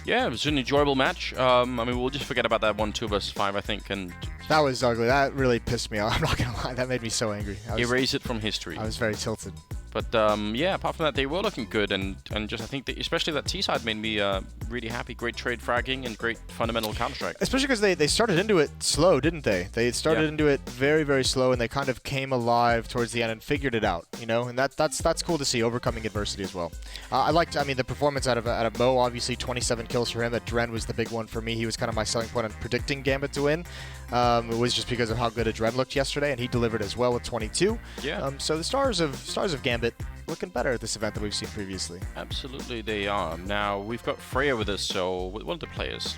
D: Yeah, it was an enjoyable match. We'll just forget about that 1-2 versus 5, I think. And
E: that was ugly. That really pissed me off. I'm not going to lie. That made me so angry.
D: Erase it from history.
E: I was very tilted.
D: But apart from that, they were looking good, and just I think especially that T side made me really happy. Great trade fragging and great fundamental Counter-Strike.
E: Especially because they started into it slow, didn't they? They started into it very, very slow, and they kind of came alive towards the end and figured it out. And that's cool to see, overcoming adversity as well. I liked, the performance out of Mo. Obviously, 27 kills for him. That Dren was the big one for me. He was kind of my selling point on predicting Gambit to win. It was just because of how good a Dren looked yesterday, and he delivered as well with 22.
D: Yeah.
E: So the stars of Gambit looking better at this event than we've seen previously.
D: Absolutely, they are. Now we've got Freya with us, so one of the players.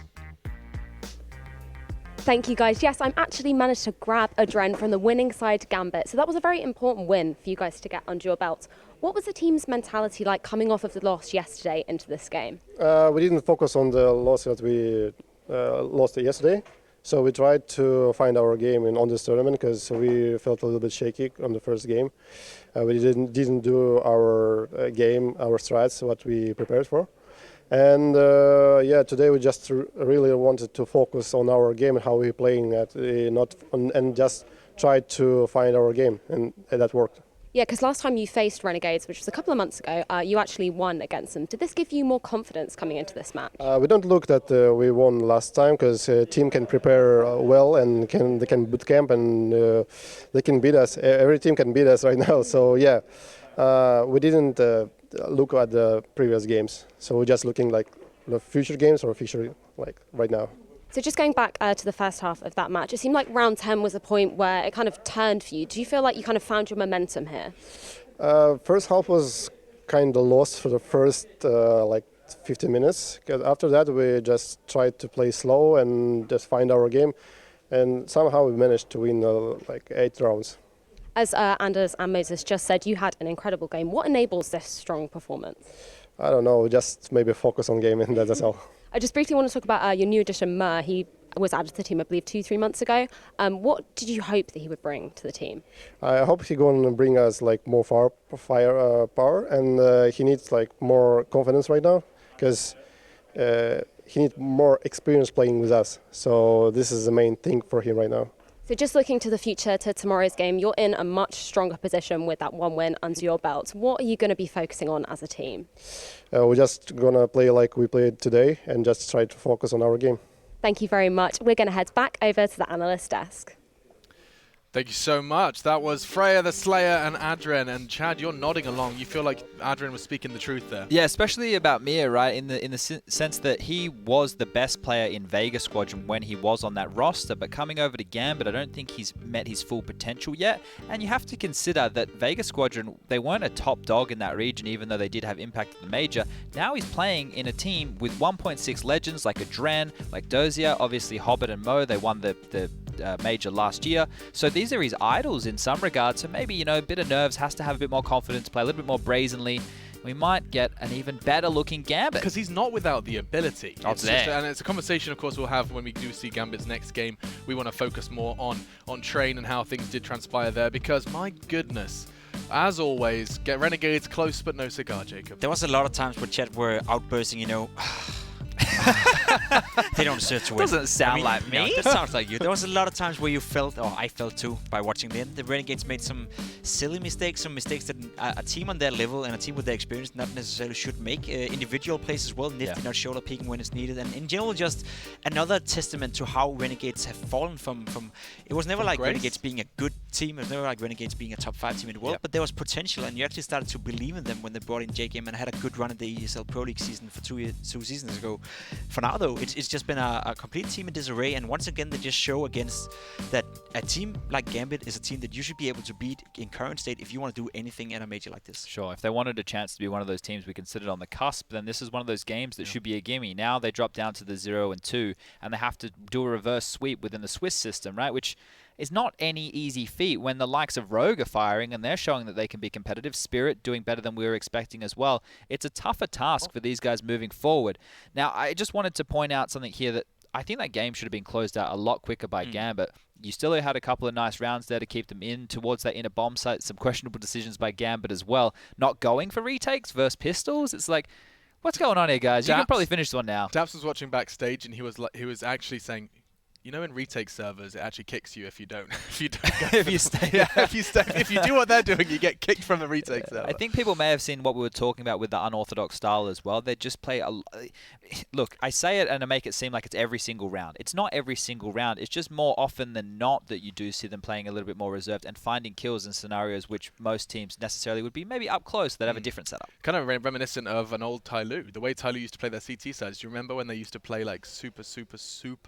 F: Thank you, guys. Yes, I'm actually managed to grab a Dren from the winning side, Gambit. So that was a very important win for you guys to get under your belt. What was the team's mentality like coming off of the loss yesterday into this game?
G: We didn't focus on the loss that we lost yesterday. So we tried to find our game on this tournament because we felt a little bit shaky on the first game. We didn't do our game, our strats, what we prepared for. And today we just really wanted to focus on our game and how we're playing and just try to find our game, and that worked.
F: Yeah, because last time you faced Renegades, which was a couple of months ago, you actually won against them. Did this give you more confidence coming into this match?
G: We don't look that we won last time because team can prepare well and they can boot camp and they can beat us. Every team can beat us right now. So yeah, we didn't look at the previous games. So we're just looking like the future games or future like right now.
F: So just going back to the first half of that match, it seemed like round 10 was a point where it kind of turned for you. Do you feel like you kind of found your momentum here?
G: First half was kind of lost for the first 15 minutes. Because after that, we just tried to play slow and just find our game. And somehow we managed to win 8 rounds.
F: As Anders and Moses just said, you had an incredible game. What enables this strong performance?
G: I don't know, just maybe focus on game and that's all.
F: I just briefly want to talk about your new addition, Mer. He was added to the team, I believe, 2-3 months ago. What did you hope that he would bring to the team? I
G: hope he's going to bring us more firepower, and he needs more confidence right now because he needs more experience playing with us. So this is the main thing for him right now.
F: So just looking to the future, to tomorrow's game, you're in a much stronger position with that one win under your belt. What are you going to be focusing on as a team?
G: We're just going to play like we played today and just try to focus on our game.
F: Thank you very much. We're going to head back over to the analyst desk.
A: Thank you so much. That was Freya the Slayer and Adren. And Chad, you're nodding along. You feel like Adren was speaking the truth there.
B: Yeah, especially about Mia, right? In the sense that he was the best player in Vega Squadron when he was on that roster, but coming over to Gambit, I don't think he's met his full potential yet. And you have to consider that Vega Squadron, they weren't a top dog in that region, even though they did have impact at the major. Now he's playing in a team with 1.6 legends like Adren, like Dozier, obviously Hobbit and Mo. They won the major last year. So these are his idols in some regards. So maybe, a bit of nerves, has to have a bit more confidence, play a little bit more brazenly. We might get an even better looking Gambit.
A: Because he's not without the ability.
B: And
A: it's a conversation, of course, we'll have when we do see Gambit's next game. We want to focus more on train and how things did transpire there. Because, my goodness, as always, get Renegades close but no cigar, Jacob.
C: There was a lot of times where chat were outbursting, They don't deserve to win.
B: Doesn't sound like me.
C: No, that sounds like you. There was a lot of times where you felt, or I felt too, by watching them. The Renegades made some silly mistakes, some mistakes that a team on their level and a team with their experience not necessarily should make. Individual plays as well, Nifty not shoulder peeking when it's needed, and in general, just another testament to how Renegades have fallen from. It was never like Renegades being a good team. It was never like Renegades being a top 5 team in the world, but there was potential, and you actually started to believe in them when they brought in JGame and had a good run at the ESL Pro League season for two seasons ago. For now, though, it's just been a complete team in disarray, and once again, they just show against that a team like Gambit is a team that you should be able to beat in current state if you want to do anything in a major like this.
B: Sure, if they wanted a chance to be one of those teams we considered on the cusp, then this is one of those games that should be a gimme. Now they drop down to the 0 and 2, and they have to do a reverse sweep within the Swiss system, right? Which is not any easy feat when the likes of Rogue are firing and they're showing that they can be competitive. Spirit doing better than we were expecting as well. It's a tougher task for these guys moving forward. Now, I just wanted to point out something here that I think that game should have been closed out a lot quicker by Gambit. You still had a couple of nice rounds there to keep them in towards that inner bomb site. Some questionable decisions by Gambit as well. Not going for retakes versus pistols. It's like, what's going on here, guys? You can probably finish this one now.
A: Daps was watching backstage and he was actually saying, you know, in retake servers, it actually kicks you if you don't. If you stay. If you do what they're doing, you get kicked from the retake server.
B: I think people may have seen what we were talking about with the unorthodox style as well. They just play look, I say it and I make it seem like it's every single round. It's not every single round. It's just more often than not that you do see them playing a little bit more reserved and finding kills in scenarios which most teams necessarily would be maybe up close. They'd have a different setup.
A: Kind of reminiscent of an old Tyloo. The way Tyloo used to play their CT sides. Do you remember when they used to play like super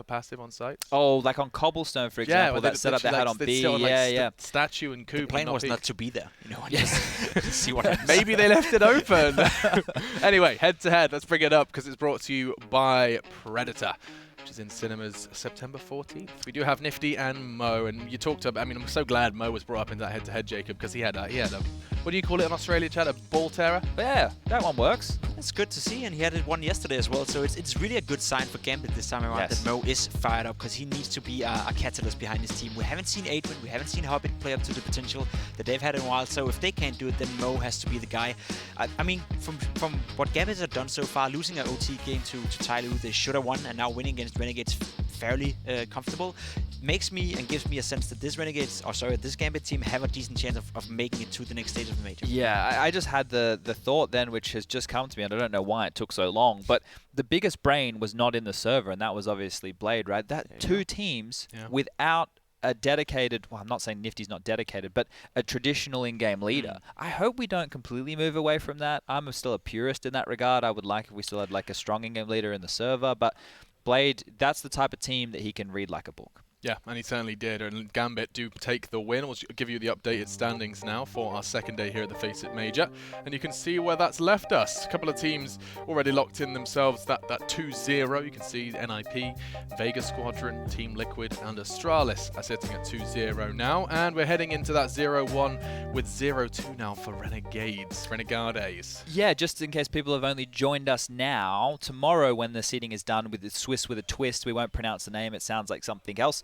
A: passive on sites?
B: Oh, like on Cobblestone, for example, that setup they had on B.
A: Statue and Coop.
C: The plan was not to be there. You know, just see what happens.
A: Maybe they left it open. Anyway, head to head. Let's bring it up because it's brought to you by Predator, which is in cinemas September 14th. We do have Nifty and Mo, and you talked about. I mean, I'm so glad Mo was brought up in that head to head, Jacob, because he had a. What do you call it in Australia, Chad? A ball terror?
B: Yeah, that one works.
C: It's good to see, and he had one yesterday as well, so it's really a good sign for Gambit this time around that Mo is fired up, because he needs to be a catalyst behind his team. We haven't seen Adrian, we haven't seen Hobbit play up to the potential that they've had in a while, so if they can't do it, then Mo has to be the guy. I mean, from what Gambit have done so far, losing an OT game to Tyloo, they should have won, and now winning against Renegades fairly comfortable, makes me and gives me a sense that this Gambit team have a decent chance of making it to the next stage of the major.
B: Yeah, I just had the thought then, which has just come to me, and I don't know why it took so long, but the biggest brain was not in the server, and that was obviously Blade, right? Two teams without a dedicated, well, I'm not saying Nifty's not dedicated, but a traditional in-game leader. I hope we don't completely move away from that. I'm still a purist in that regard. I would like if we still had like a strong in-game leader in the server, but Blade, that's the type of team that he can read like a book.
A: Yeah, and he certainly did. And Gambit do take the win. We'll give you the updated standings now for our second day here at the FACEIT Major. And you can see where that's left us. A couple of teams already locked in themselves. That 2-0, you can see NIP, Vega Squadron, Team Liquid, and Astralis are sitting at 2-0 now. And we're heading into that 0-1 with 0-2 now for Renegades. Yeah,
B: just in case people have only joined us now, tomorrow when the seeding is done with the Swiss with a twist, we won't pronounce the name, it sounds like something else.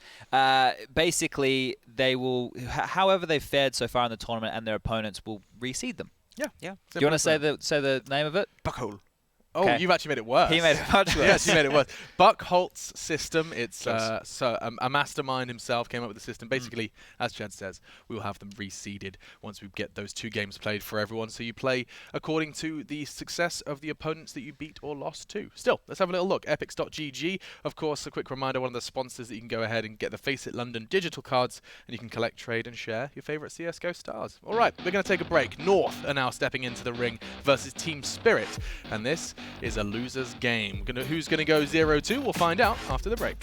B: Basically, they will, however they've fared so far in the tournament, and their opponents will reseed them.
A: Yeah.
B: Do you want to say the name of it?
C: Buckhole.
A: Oh, okay. You've actually made it worse.
B: He made it much worse.
A: Yes, he made it worse. Buckholt's system, it's a mastermind himself came up with the system. Basically, as Chad says, we will have them reseeded once we get those 2 games played for everyone. So you play according to the success of the opponents that you beat or lost to. Still, let's have a little look. Epics.gg, of course, a quick reminder, one of the sponsors that you can go ahead and get the FACEIT London digital cards, and you can collect, trade, and share your favourite CSGO stars. All right, we're going to take a break. North are now stepping into the ring versus Team Spirit, and this is a loser's game. Who's going to go 0-2? We'll find out after the break.